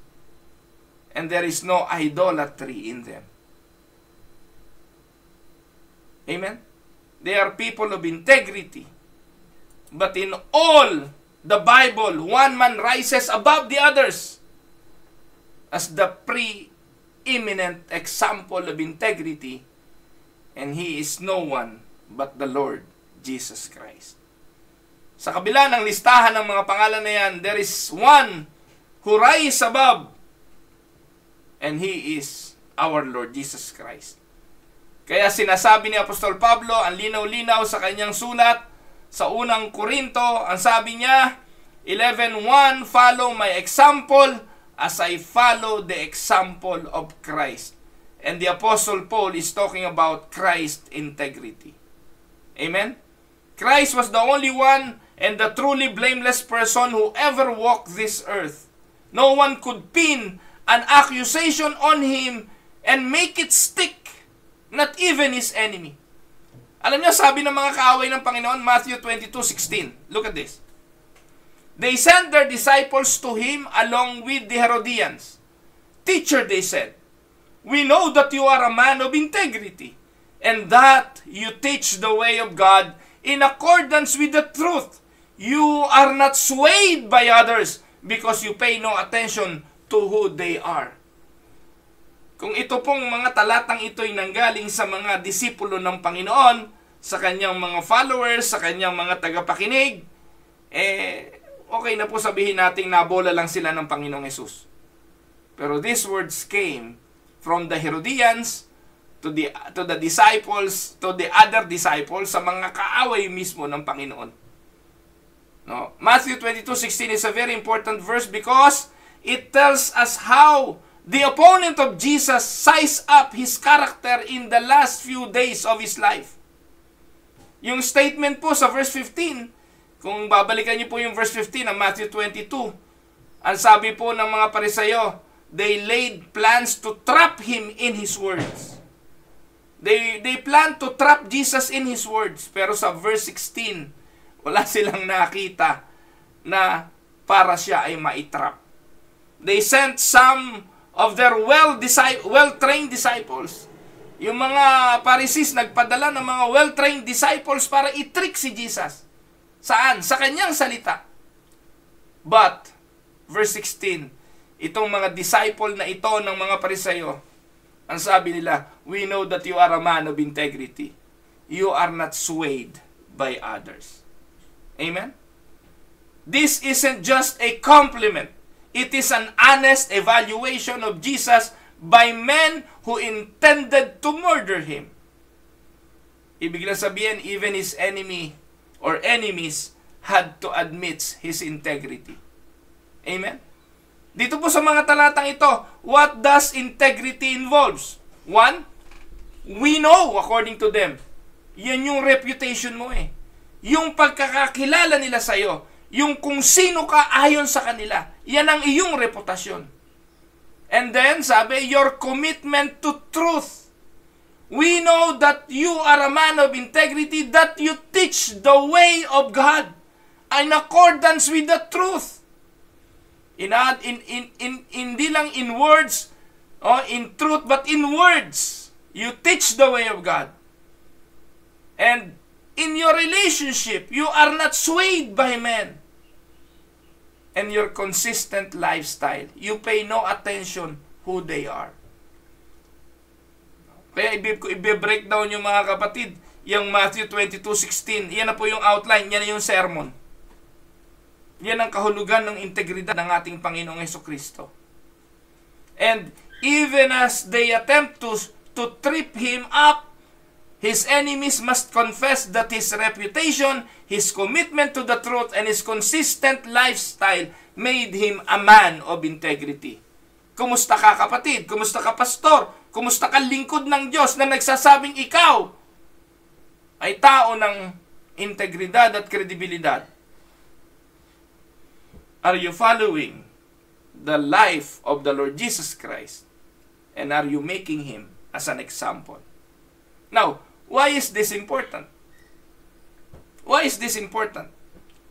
And there is no idolatry in them. Amen? They are people of integrity. But in all the Bible, one man rises above the others as the preeminent example of integrity, and he is no one but the Lord Jesus Christ. Sa kabila ng listahan ng mga pangalan na yan, there is one who rises above, and he is our Lord Jesus Christ. Kaya sinasabi ni Apostol Pablo, ang linaw-linaw sa kanyang sulat, sa unang Korinto, ang sabi niya, 11:1, follow my example as I follow the example of Christ. And the Apostle Paul is talking about Christ's integrity. Amen? Christ was the only one and the truly blameless person who ever walked this earth. No one could pin an accusation on him and make it stick, not even his enemy. Alam niyo, sabi ng mga kaaway ng Panginoon, Matthew 22:16. Look at this. They sent their disciples to him along with the Herodians. Teacher, they said, we know that you are a man of integrity, and that you teach the way of God in accordance with the truth. You are not swayed by others because you pay no attention to who they are. Kung ito pong mga talatang ito'y nanggaling sa mga disipulo ng Panginoon, sa kanyang mga followers, sa kanyang mga tagapakinig, okay na po sabihin nating nabola lang sila ng Panginoong Hesus. Pero these words came from the Herodians to the disciples, to the other disciples, sa mga kaaway mismo ng Panginoon. No? Matthew 22:16 is a very important verse because it tells us how the opponent of Jesus sized up his character in the last few days of his life. Yung statement po sa verse 15, kung babalikan niyo po yung verse 15 ng Matthew 22, ang sabi po ng mga Parisayo, they laid plans to trap him in his words. They planned to trap Jesus in his words. Pero sa verse 16, wala silang nakita na para siya ay maitrap. They sent some of their well-trained disciples. Yung mga Pharisees nagpadala ng mga well-trained disciples para i-trick si Jesus. Saan? Sa kanyang salita. But, verse 16, itong mga disciple na ito ng mga Parisayo, ang sabi nila, we know that you are a man of integrity. You are not swayed by others. Amen? This isn't just a compliment. It is an honest evaluation of Jesus by men who intended to murder him. Ibig lang sabihin, even his enemy or enemies had to admit his integrity. Amen? Dito po sa mga talatang ito, what does integrity involves? One, we know according to them. Yan yung reputation mo eh. Yung pagkakakilala nila sa'yo, yung kung sino ka ayon sa kanila. Yan ang iyong reputasyon. And then, sabi, your commitment to truth. We know that you are a man of integrity, that you teach the way of God in accordance with the truth. Hindi lang in words, in truth, but in words. You teach the way of God. And in your relationship, you are not swayed by men. And your consistent lifestyle, you pay no attention who they are. Kaya i-breakdown yung mga kapatid, yung Matthew 22:16, yan na po yung outline, yan na yung sermon. Yan ang kahulugan ng integridad ng ating Panginoong Hesukristo. And even as they attempt to trip him up, his enemies must confess that his reputation, his commitment to the truth, and his consistent lifestyle made him a man of integrity. Kumusta ka kapatid? Kumusta ka pastor? Kumusta ka lingkod ng Diyos na nagsasabing ikaw ay tao ng integridad at kredibilidad? Are you following the life of the Lord Jesus Christ? And are you making Him as an example? Now, why is this important? Why is this important?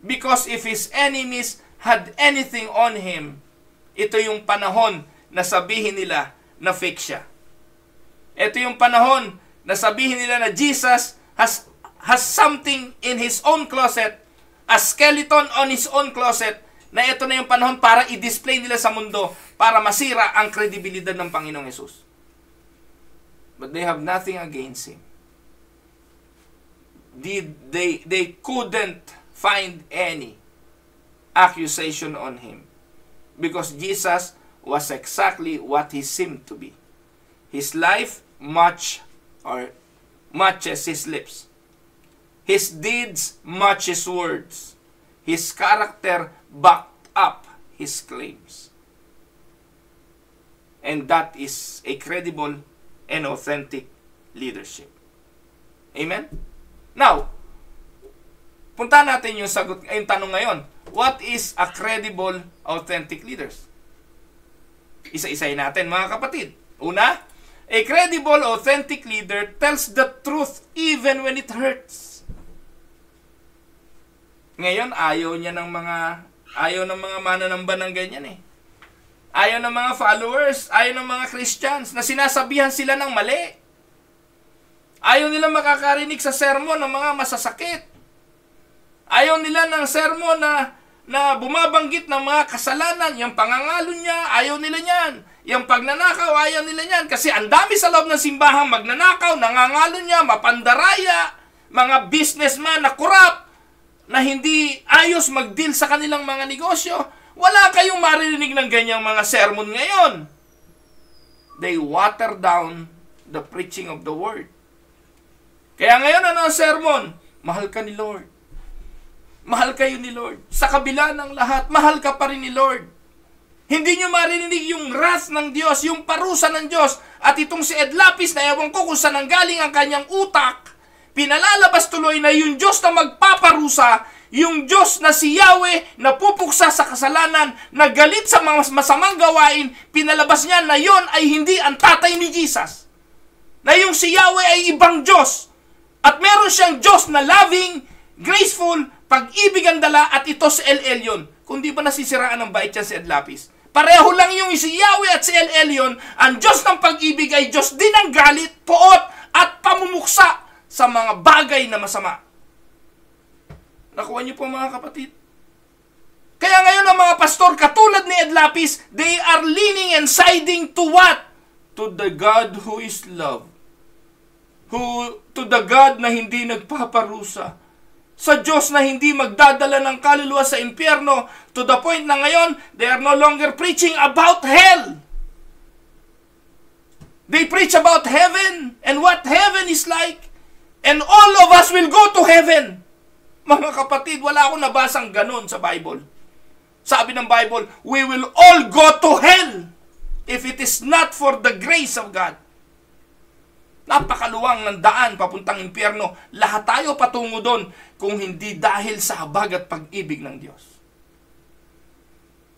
Because if His enemies had anything on Him, ito yung panahon na sabihin nila na fake siya. Ito yung panahon na sabihin nila na Jesus has something in His own closet, a skeleton on His own closet, na ito na yung panahon para i-display nila sa mundo para masira ang kredibilidad ng Panginoong Hesus. But they have nothing against Him. They couldn't find any accusation on Him because Jesus was exactly what He seemed to be. His life matches His lips. His deeds match His words. His character backed up His claims. And that is a credible and authentic leadership. Amen? Now, punta natin yung tanong ngayon. What is a credible, authentic leaders? Isa-isahin natin mga kapatid. Una, a credible, authentic leader tells the truth even when it hurts. Ngayon, ayaw ng mga mananamba ng ganyan eh. Ayaw ng mga followers, ayaw ng mga Christians na sinasabihan sila ng mali. Ayaw nila makakarinig sa sermon ng mga masasakit. Ayaw nila ng sermon na bumabanggit ng mga kasalanan, yung pangangalo niya, ayaw nila niyan. Yung pagnanakaw, ayaw nila niyan. Kasi ang dami sa loob ng simbahang magnanakaw, nangangalo niya, mapandaraya, mga businessman na corrupt, na hindi ayos mag-deal sa kanilang mga negosyo. Wala kayong maririnig ng ganyang mga sermon ngayon. They water down the preaching of the word. Kaya ngayon, ano ang sermon? Mahal ka ni Lord. Mahal kayo ni Lord. Sa kabila ng lahat, mahal ka pa rin ni Lord. Hindi nyo maririnig yung wrath ng Diyos, yung parusa ng Diyos. At itong si Ed Lapis, na ewan ko kung saan nanggaling ang kanyang utak, pinalalabas tuloy na yung Diyos na magpaparusa, yung Diyos na si Yahweh na pupuksa sa kasalanan, na galit sa mga masamang gawain, pinalabas niya na yon ay hindi ang tatay ni Jesus. Na yung si Yahweh ay ibang Diyos. At meron siyang Diyos na loving, graceful, pag-ibig ang dala, at ito si El Elyon. Kung di ba nasisiraan ng bait yan si Ed Lapis? Pareho lang yung si Yahweh at si El Elyon. Ang Diyos ng pag-ibig ay Diyos din ng galit, poot, at pamumuksa sa mga bagay na masama. Nakuha niyo po mga kapatid? Kaya ngayon ang mga pastor katulad ni Ed Lapis, they are leaning and siding to what? To the God who is love. To the God na hindi nagpaparusa. Sa Diyos na hindi magdadala ng kaluluwa sa impyerno, to the point na ngayon, they are no longer preaching about hell. They preach about heaven and what heaven is like. And all of us will go to heaven. Mga kapatid, wala akong nabasang ganun sa Bible. Sabi ng Bible, we will all go to hell if it is not for the grace of God. Napakaluwang ng daan papuntang impyerno. Lahat tayo patungo doon kung hindi dahil sa habag at pag-ibig ng Diyos.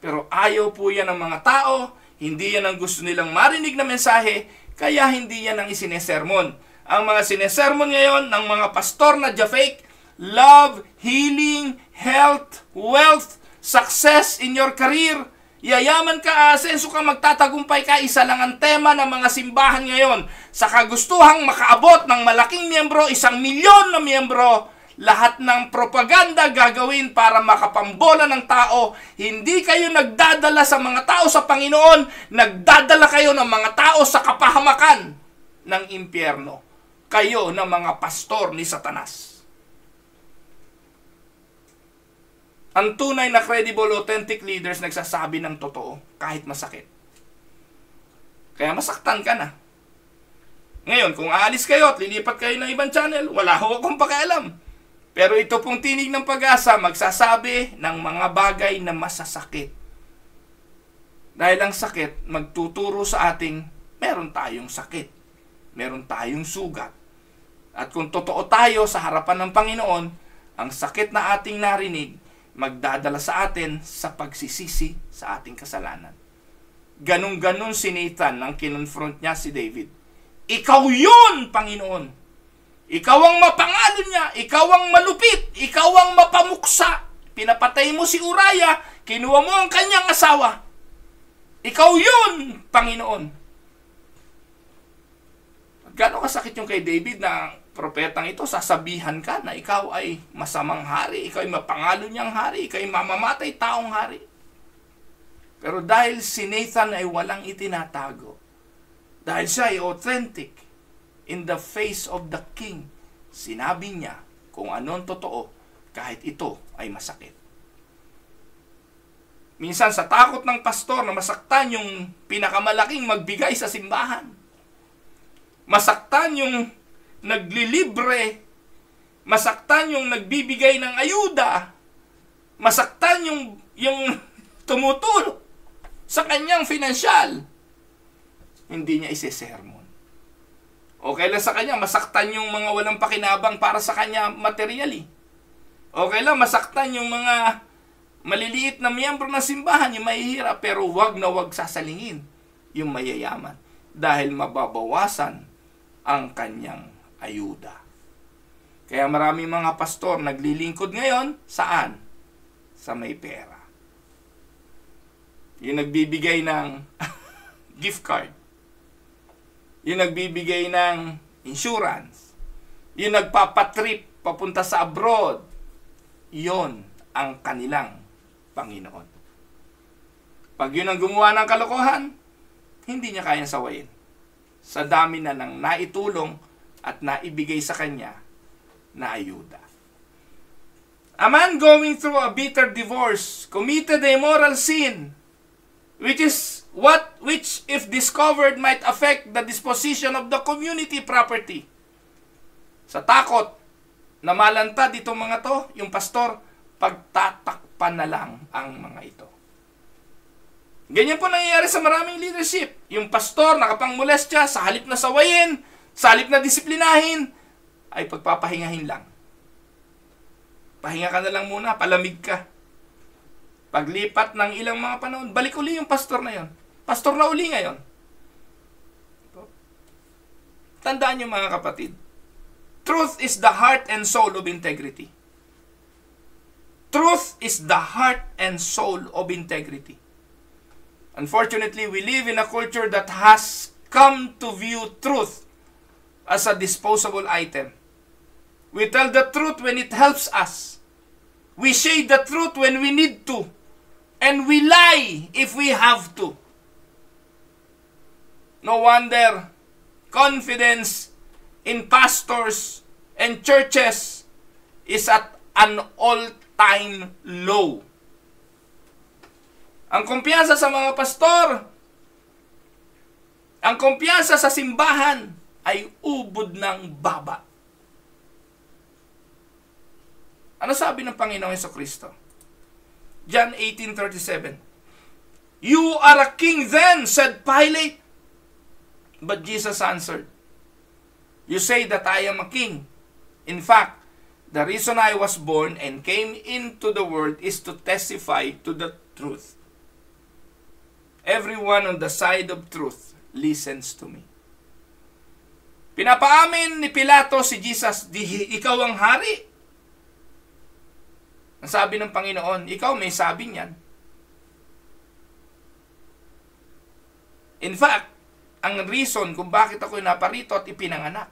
Pero ayaw po yan ng mga tao, hindi yan ang gusto nilang marinig na mensahe, kaya hindi yan ang isinesermon. Ang mga sinesermon ngayon ng mga pastor na fake, love, healing, health, wealth, success in your career, yayaman ka, asenso ka, magtatagumpay ka, isa lang ang tema ng mga simbahan ngayon. Sa kagustuhang makaabot ng malaking miyembro, 1 milyon na miyembro, lahat ng propaganda gagawin para makapambola ng tao. Hindi kayo nagdadala sa mga tao sa Panginoon, nagdadala kayo ng mga tao sa kapahamakan ng impyerno. Kayo na mga pastor ni Satanas. Ang tunay na credible, authentic leaders nagsasabi ng totoo kahit masakit. Kaya masaktan ka na. Ngayon, kung aalis kayo at lilipat kayo ng ibang channel, wala ho akong pakialam. Pero ito pong tinig ng Pag-asa, magsasabi ng mga bagay na masasakit. Dahil ang sakit, magtuturo sa ating meron tayong sakit. Meron tayong sugat. At kung totoo tayo sa harapan ng Panginoon, ang sakit na ating narinig, magdadala sa atin sa pagsisisi sa ating kasalanan. Ganun-ganun si Nathan nang kinonfront niya si David. Ikaw yun, Panginoon. Ikaw ang mapangalan niya. Ikaw ang malupit. Ikaw ang mapamuksa. Pinapatay mo si Uriah. Kinuha mo ang kanyang asawa. Ikaw yun, Panginoon. Gano'ng kasakit yung kay David na propetang ito, sasabihan ka na ikaw ay masamang hari, ikaw ay mapangalo niyang hari, ikaw ay mamamatay taong hari. Pero dahil si Nathan ay walang itinatago, dahil siya ay authentic in the face of the king, sinabi niya kung anong totoo kahit ito ay masakit. Minsan sa takot ng pastor na masaktan yung pinakamalaking magbigay sa simbahan, masaktan yung naglilibre, masaktan yung nagbibigay ng ayuda, masaktan yung tumutulong sa kanyang financial, hindi niya isesermon. Okay lang sa kanya, masaktan yung mga walang pakinabang para sa kanya materially. Okay lang, masaktan yung mga maliliit na miyembro ng simbahan, yung mahihirap, pero wag na wag sasalingin yung mayayaman dahil mababawasan ang kanyang ayuda. Kaya maraming mga pastor naglilingkod ngayon, saan? Sa may pera. Yung nagbibigay ng gift card. Yung nagbibigay ng insurance. Yung nagpapatrip papunta sa abroad. Yon ang kanilang Panginoon. Pag yun ang gumawa ng kalokohan, hindi niya kayang sawayin. Sa dami na nang naitulong at naibigay sa kanya na ayuda. A man going through a bitter divorce committed a immoral sin, which if discovered might affect the disposition of the community property. Sa takot na malantad itong mga to, yung pastor, pagtatakpan na lang ang mga ito. Ganyan po nangyayari sa maraming leadership. Yung pastor nakapangmolestya, sa halip na sawayin, sa halip na disiplinahin, ay pagpapahingahin lang. Pahinga ka na lang muna, palamig ka. Paglipat ng ilang mga panahon, balik uli yung pastor na yon. Pastor na uli ngayon. Tandaan nyo mga kapatid, truth is the heart and soul of integrity. Truth is the heart and soul of integrity. Unfortunately, we live in a culture that has come to view truth as a disposable item. We tell the truth when it helps us. We shade the truth when we need to. And we lie if we have to. No wonder confidence in pastors and churches is at an all-time low. Ang kumpiyansa sa mga pastor, ang kumpiyansa sa simbahan ay ubod ng baba. Ano sabi ng Panginoong Jesucristo? John 18:37. You are a king then, said Pilate. But Jesus answered, You say that I am a king. In fact, the reason I was born and came into the world is to testify to the truth. Everyone on the side of truth listens to me. Pinapaamin ni Pilato si Jesus, ikaw ang hari. Ang sabi ng Panginoon, ikaw may sabi niyan. In fact, ang reason kung bakit ako'y naparito at ipinanganak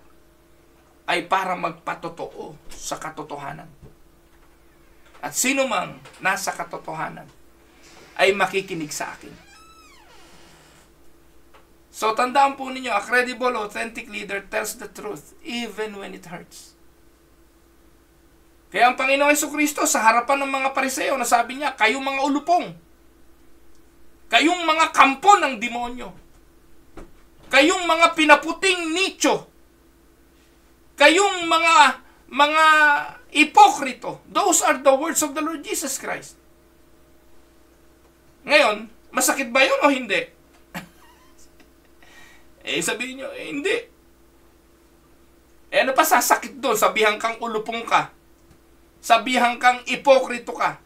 ay para magpatotoo sa katotohanan. At sino mang nasa katotohanan ay makikinig sa akin. So tandaan po ninyo, a credible, authentic leader tells the truth even when it hurts. Kaya ang Panginoong Jesucristo sa harapan ng mga Pariseo, nasabi niya, kayong mga ulupong, kayong mga kampo ng demonyo, kayong mga pinaputing nicho, kayong mga ipokrito. Those are the words of the Lord Jesus Christ. Ngayon, masakit ba yun o hindi? Sabihin nyo, hindi. Ano pa sasakit doon? Sabihan kang ulupong ka. Sabihan kang ipokrito ka.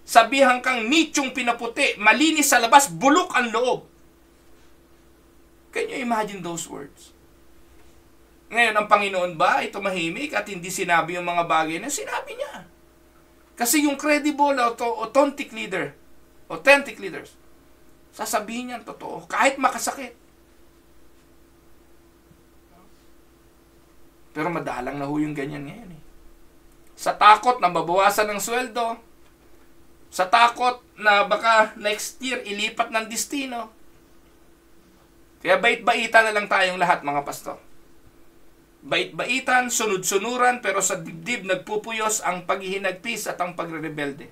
Sabihan kang nichong pinaputi. Malinis sa labas, bulok ang loob. Can you imagine those words? Ngayon, ang Panginoon ba ito mahimik at hindi sinabi yung mga bagay na sinabi niya? Kasi yung credible, authentic leaders, sasabihin niya ang totoo, kahit makasakit. Pero madalang na ho yung ganyan ngayon eh. Sa takot na mabawasan ng sweldo, sa takot na baka next year ilipat ng destino. Kaya bait-baitan na lang tayong lahat mga pastor. Bait-baitan, sunod-sunuran, pero sa dibdib nagpupuyos ang paghihinagpis at ang pagre-rebelde.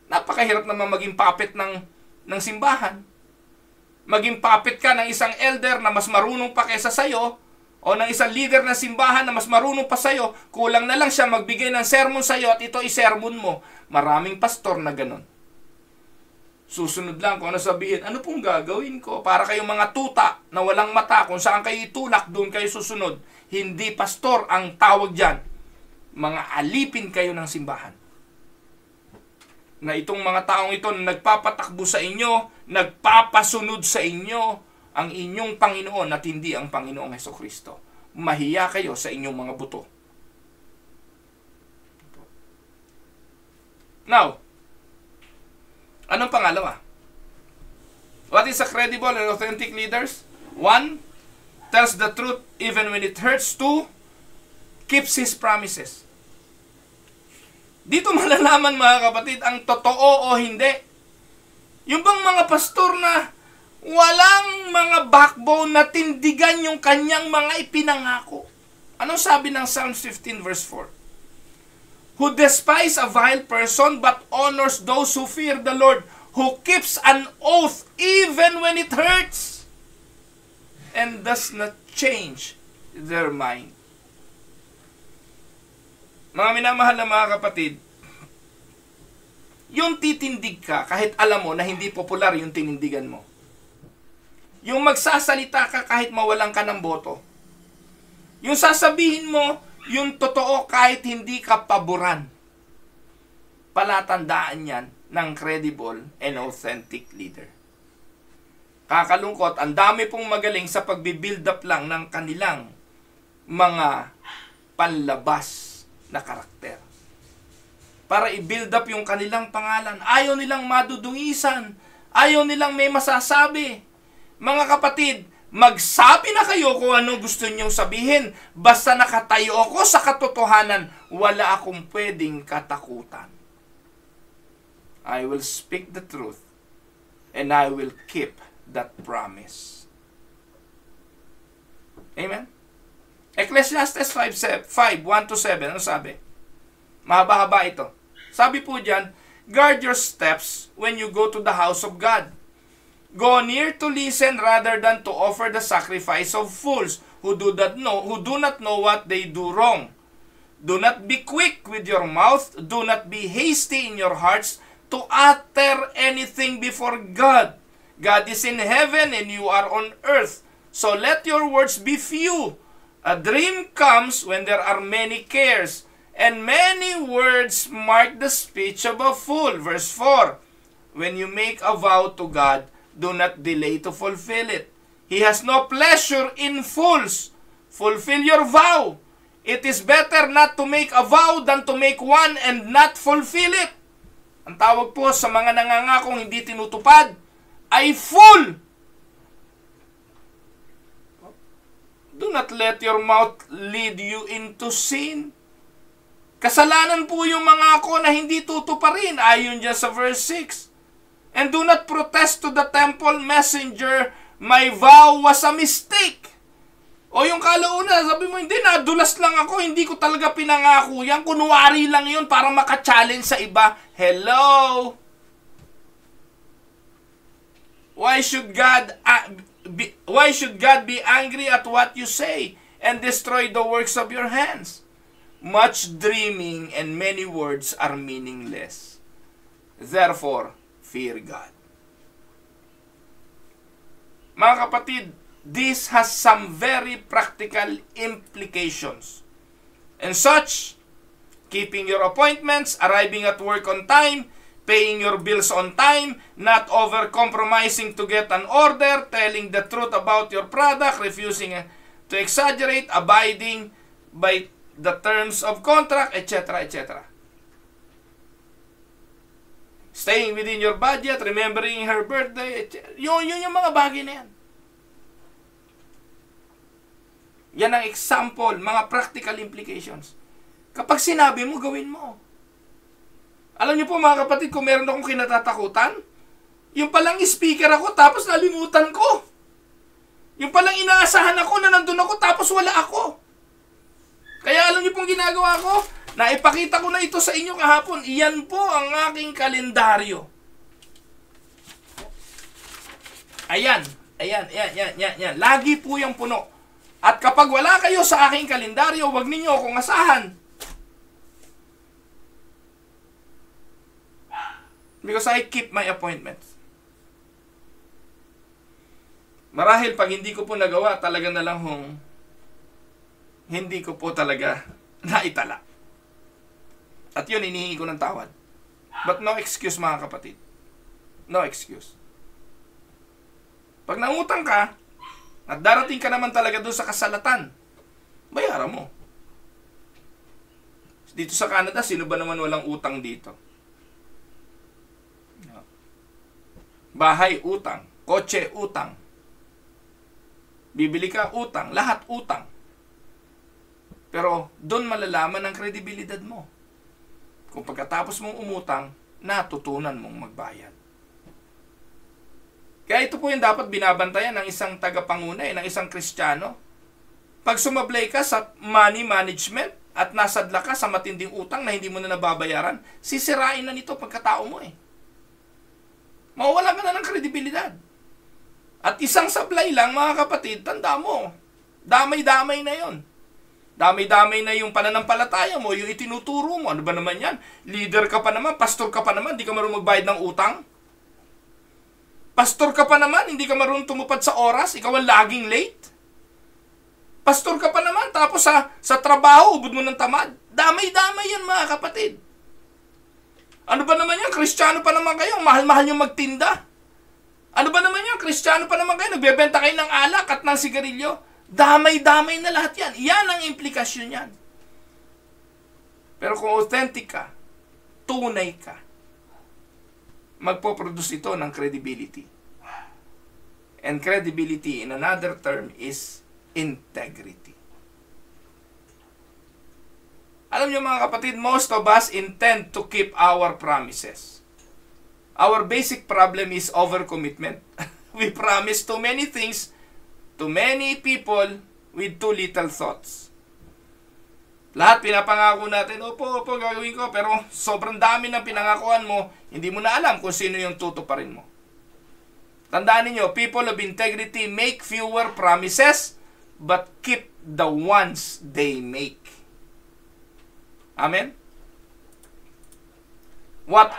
Napakahirap naman maging puppet ng simbahan. Maging puppet ka ng isang elder na mas marunong pa kaysa sayo, o ng isang leader ng simbahan na mas marunong pa sa'yo, kulang na lang siya magbigay ng sermon sa'yo at ito i-sermon mo. Maraming pastor na ganun. Susunod lang kung ano sabihin, ano pong gagawin ko? Para kayong mga tuta na walang mata, kung saan kayo itulak, doon kayo susunod. Hindi pastor ang tawag dyan. Mga alipin kayo ng simbahan. Na itong mga taong ito na nagpapatakbo sa inyo, nagpapasunod sa inyo, ang inyong Panginoon at hindi ang Panginoong Jesucristo. Mahiya kayo sa inyong mga buto. Now, anong pangalawa? What is a credible and authentic leaders? 1, tells the truth even when it hurts. 2, keeps his promises. Dito malalaman mga kapatid ang totoo o hindi. Yung bang mga pastor na walang mga backbone na tindigan yung kanyang mga ipinangako. Anong sabi ng Psalms 15 verse 4? Who despise a vile person but honors those who fear the Lord, who keeps an oath even when it hurts and does not change their mind. Mga minamahal na mga kapatid, yung titindig ka kahit alam mo na hindi popular yung tinindigan mo. Yung magsasalita ka kahit mawalan ka ng boto. Yung sasabihin mo, yung totoo kahit hindi ka paboran. Palatandaan yan ng credible and authentic leader. Kakalungkot, ang dami pong magaling sa pagbibuild up lang ng kanilang mga panlabas na karakter. Para i-build up yung kanilang pangalan. Ayaw nilang madudungisan. Ayaw nilang may masasabi. Mga kapatid, magsabi na kayo kung ano gusto niyong sabihin. Basta nakatayo ako sa katotohanan, wala akong pwedeng katakutan. I will speak the truth and I will keep that promise. Amen? Ecclesiastes 5:1-7, ano sabi? Mahaba-haba ito. Sabi po diyan, guard your steps when you go to the house of God. Go near to listen rather than to offer the sacrifice of fools who do not know what they do wrong. Do not be quick with your mouth. Do not be hasty in your hearts to utter anything before God. God is in heaven and you are on earth. So let your words be few. A dream comes when there are many cares, and many words mark the speech of a fool. Verse 4, when you make a vow to God, do not delay to fulfill it. He has no pleasure in fools. Fulfill your vow. It is better not to make a vow than to make one and not fulfill it. Ang tawag po sa mga nangangakong hindi tinutupad ay fool. Do not let your mouth lead you into sin. Kasalanan po yung mangako na hindi tutuparin, ayon dyan sa verse 6. And do not protest to the temple messenger, my vow was a mistake. O yung kalauna, sabi mo, hindi, nadulas lang ako, hindi ko talaga pinangako yan, kunwari lang yun para maka-challenge sa iba. Hello? Why should God be angry at what you say and destroy the works of your hands? Much dreaming and many words are meaningless. Therefore, fear God. Mga kapatid, this has some very practical implications. And such, keeping your appointments, arriving at work on time, paying your bills on time, not over-compromising to get an order, telling the truth about your product, refusing to exaggerate, abiding by the terms of contract, etc., etc. Staying within your budget, remembering her birthday, etc. Yun yung mga bagay na yan. Yan ang example, mga practical implications. Kapag sinabi mo, gawin mo. Alam niyo po mga kapatid, kung meron akong kinatatakutan, yung palang speaker ako, tapos nalimutan ko. Yung palang inaasahan ako na nandun ako, tapos wala ako. Kaya alam niyo pong ginagawa ko, naipakita ko na ito sa inyo kahapon. Iyan po ang aking kalendaryo. Ayan. Lagi po yung puno. At kapag wala kayo sa aking kalendaryo, huwag ninyo akong asahan. Because I keep my appointments. Marahil pag hindi ko po nagawa, talaga na lang hindi ko po talaga naitala. At yun, inihingi ko ng tawad. But no excuse mga kapatid. No excuse. Pag nangutang ka, at darating ka naman talaga doon sa kasalatan, bayaran mo. Dito sa Canada, sino ba naman walang utang dito? Bahay, utang. Kotse, utang. Bibili ka, utang. Lahat utang. Pero doon malalaman ang kredibilidad mo. Kung pagkatapos mong umutang, natutunan mong magbayad. Kaya ito po yung dapat binabantayan ng isang tagapangunay, ng isang Kristiyano. Pag sumablay ka sa money management at nasadla ka sa matinding utang na hindi mo na nababayaran, sisirain na nito pagkatao mo eh. Mawawala ka na ng kredibilidad. At isang sablay lang, mga kapatid, tanda mo, damay-damay na yon. Damay-damay na yung pananampalataya mo, yung itinuturo mo. Ano ba naman yan? Leader ka pa naman, pastor ka pa naman, di ka marunong magbayad ng utang? Pastor ka pa naman, hindi ka marunong tumupad sa oras, ikaw ang laging late? Pastor ka pa naman, tapos sa trabaho, ubod mo ng tamad. Damay-damay yan, mga kapatid. Ano ba naman yan? Kristiyano pa naman kayo, mahal-mahal yung magtinda. Ano ba naman yan? Kristiyano pa naman kayo, nagbebenta kayo ng alak at ng sigarilyo. Damay-damay na lahat yan. Yan ang implikasyon yan. Pero kung authentic ka, tunay ka, magpo-produce ito ng credibility. And credibility, in another term, is integrity. Alam niyo mga kapatid, most of us intend to keep our promises. Our basic problem is overcommitment. We promise too many things to many people with too little thoughts. Lahat pinapangako natin, opo, gagawin ko, pero sobrang dami ng pinangakuan mo, hindi mo na alam kung sino yung tutuparin mo. Tandaan niyo, people of integrity make fewer promises, but keep the ones they make. Amen? What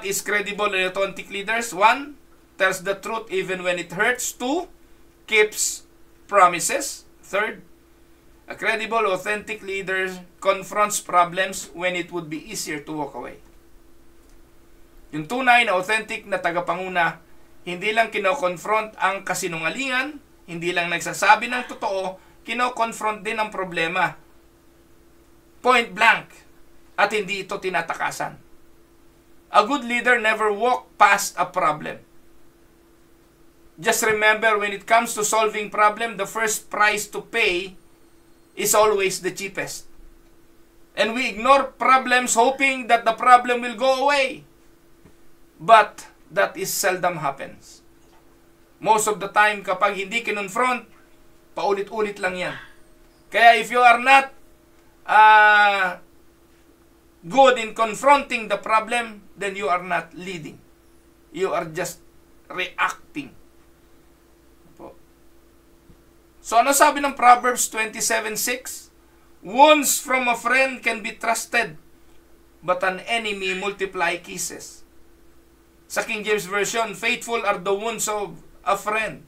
is credible and authentic leaders? 1, tells the truth even when it hurts. 2, keeps promises. 3, A credible, authentic leader confronts problems when it would be easier to walk away. Yung tunay na authentic na tagapanguna, hindi lang kino-confront ang kasinungalingan, hindi lang nagsasabi ng totoo, kino-confront din ang problema. Point blank. At hindi ito tinatakasan. A good leader never walk past a problem. Just remember, when it comes to solving problem, the first price to pay is always the cheapest. And we ignore problems hoping that the problem will go away. But that is seldom happens. Most of the time, kapag hindi kinonfront, paulit-ulit lang yan. Kaya if you are not good in confronting the problem, then you are not leading. You are just reacting. So ano sabi ng Proverbs 27:6? Wounds from a friend can be trusted, but an enemy multiply kisses. Sa King James Version, faithful are the wounds of a friend.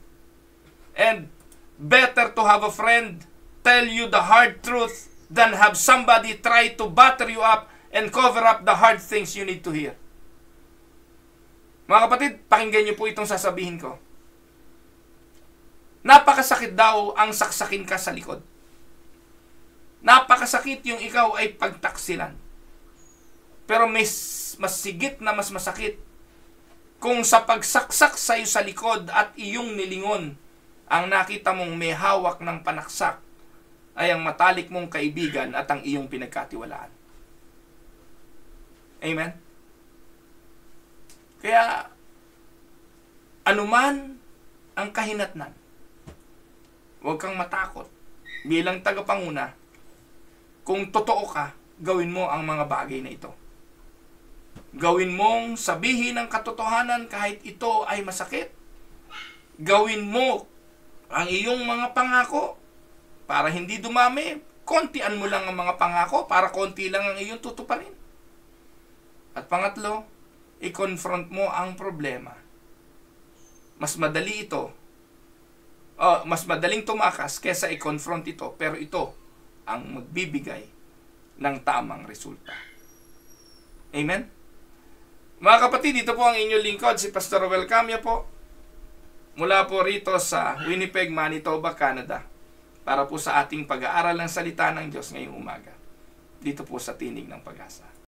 And better to have a friend tell you the hard truth than have somebody try to butter you up and cover up the hard things you need to hear. Mga kapatid, pakinggan niyo po itong sasabihin ko. Napakasakit daw ang saksakin ka sa likod. Napakasakit yung ikaw ay pagtaksilan. Pero mas sigit na mas masakit kung sa pagsaksak sa iyo sa likod at iyong nilingon, ang nakita mong may hawak ng panaksak ay ang matalik mong kaibigan at ang iyong pinagkatiwalaan. Amen? Kaya, anuman ang kahinatnan, huwag kang matakot. Bilang tagapanguna, kung totoo ka, gawin mo ang mga bagay na ito. Gawin mong sabihin ang katotohanan kahit ito ay masakit. Gawin mo ang iyong mga pangako para hindi dumami. Kontian mo lang ang mga pangako para konti lang ang iyong tutuparin. At pangatlo, i-confront mo ang problema. Mas madali ito. Mas madaling tumakas kesa i-confront ito, pero ito ang magbibigay ng tamang resulta. Amen? Mga kapatid, ito po ang inyong lingkod, si Pastor Roel Camia po, mula po rito sa Winnipeg, Manitoba, Canada, para po sa ating pag-aaral ng salita ng Diyos ngayong umaga, dito po sa Tinig ng Pag-asa.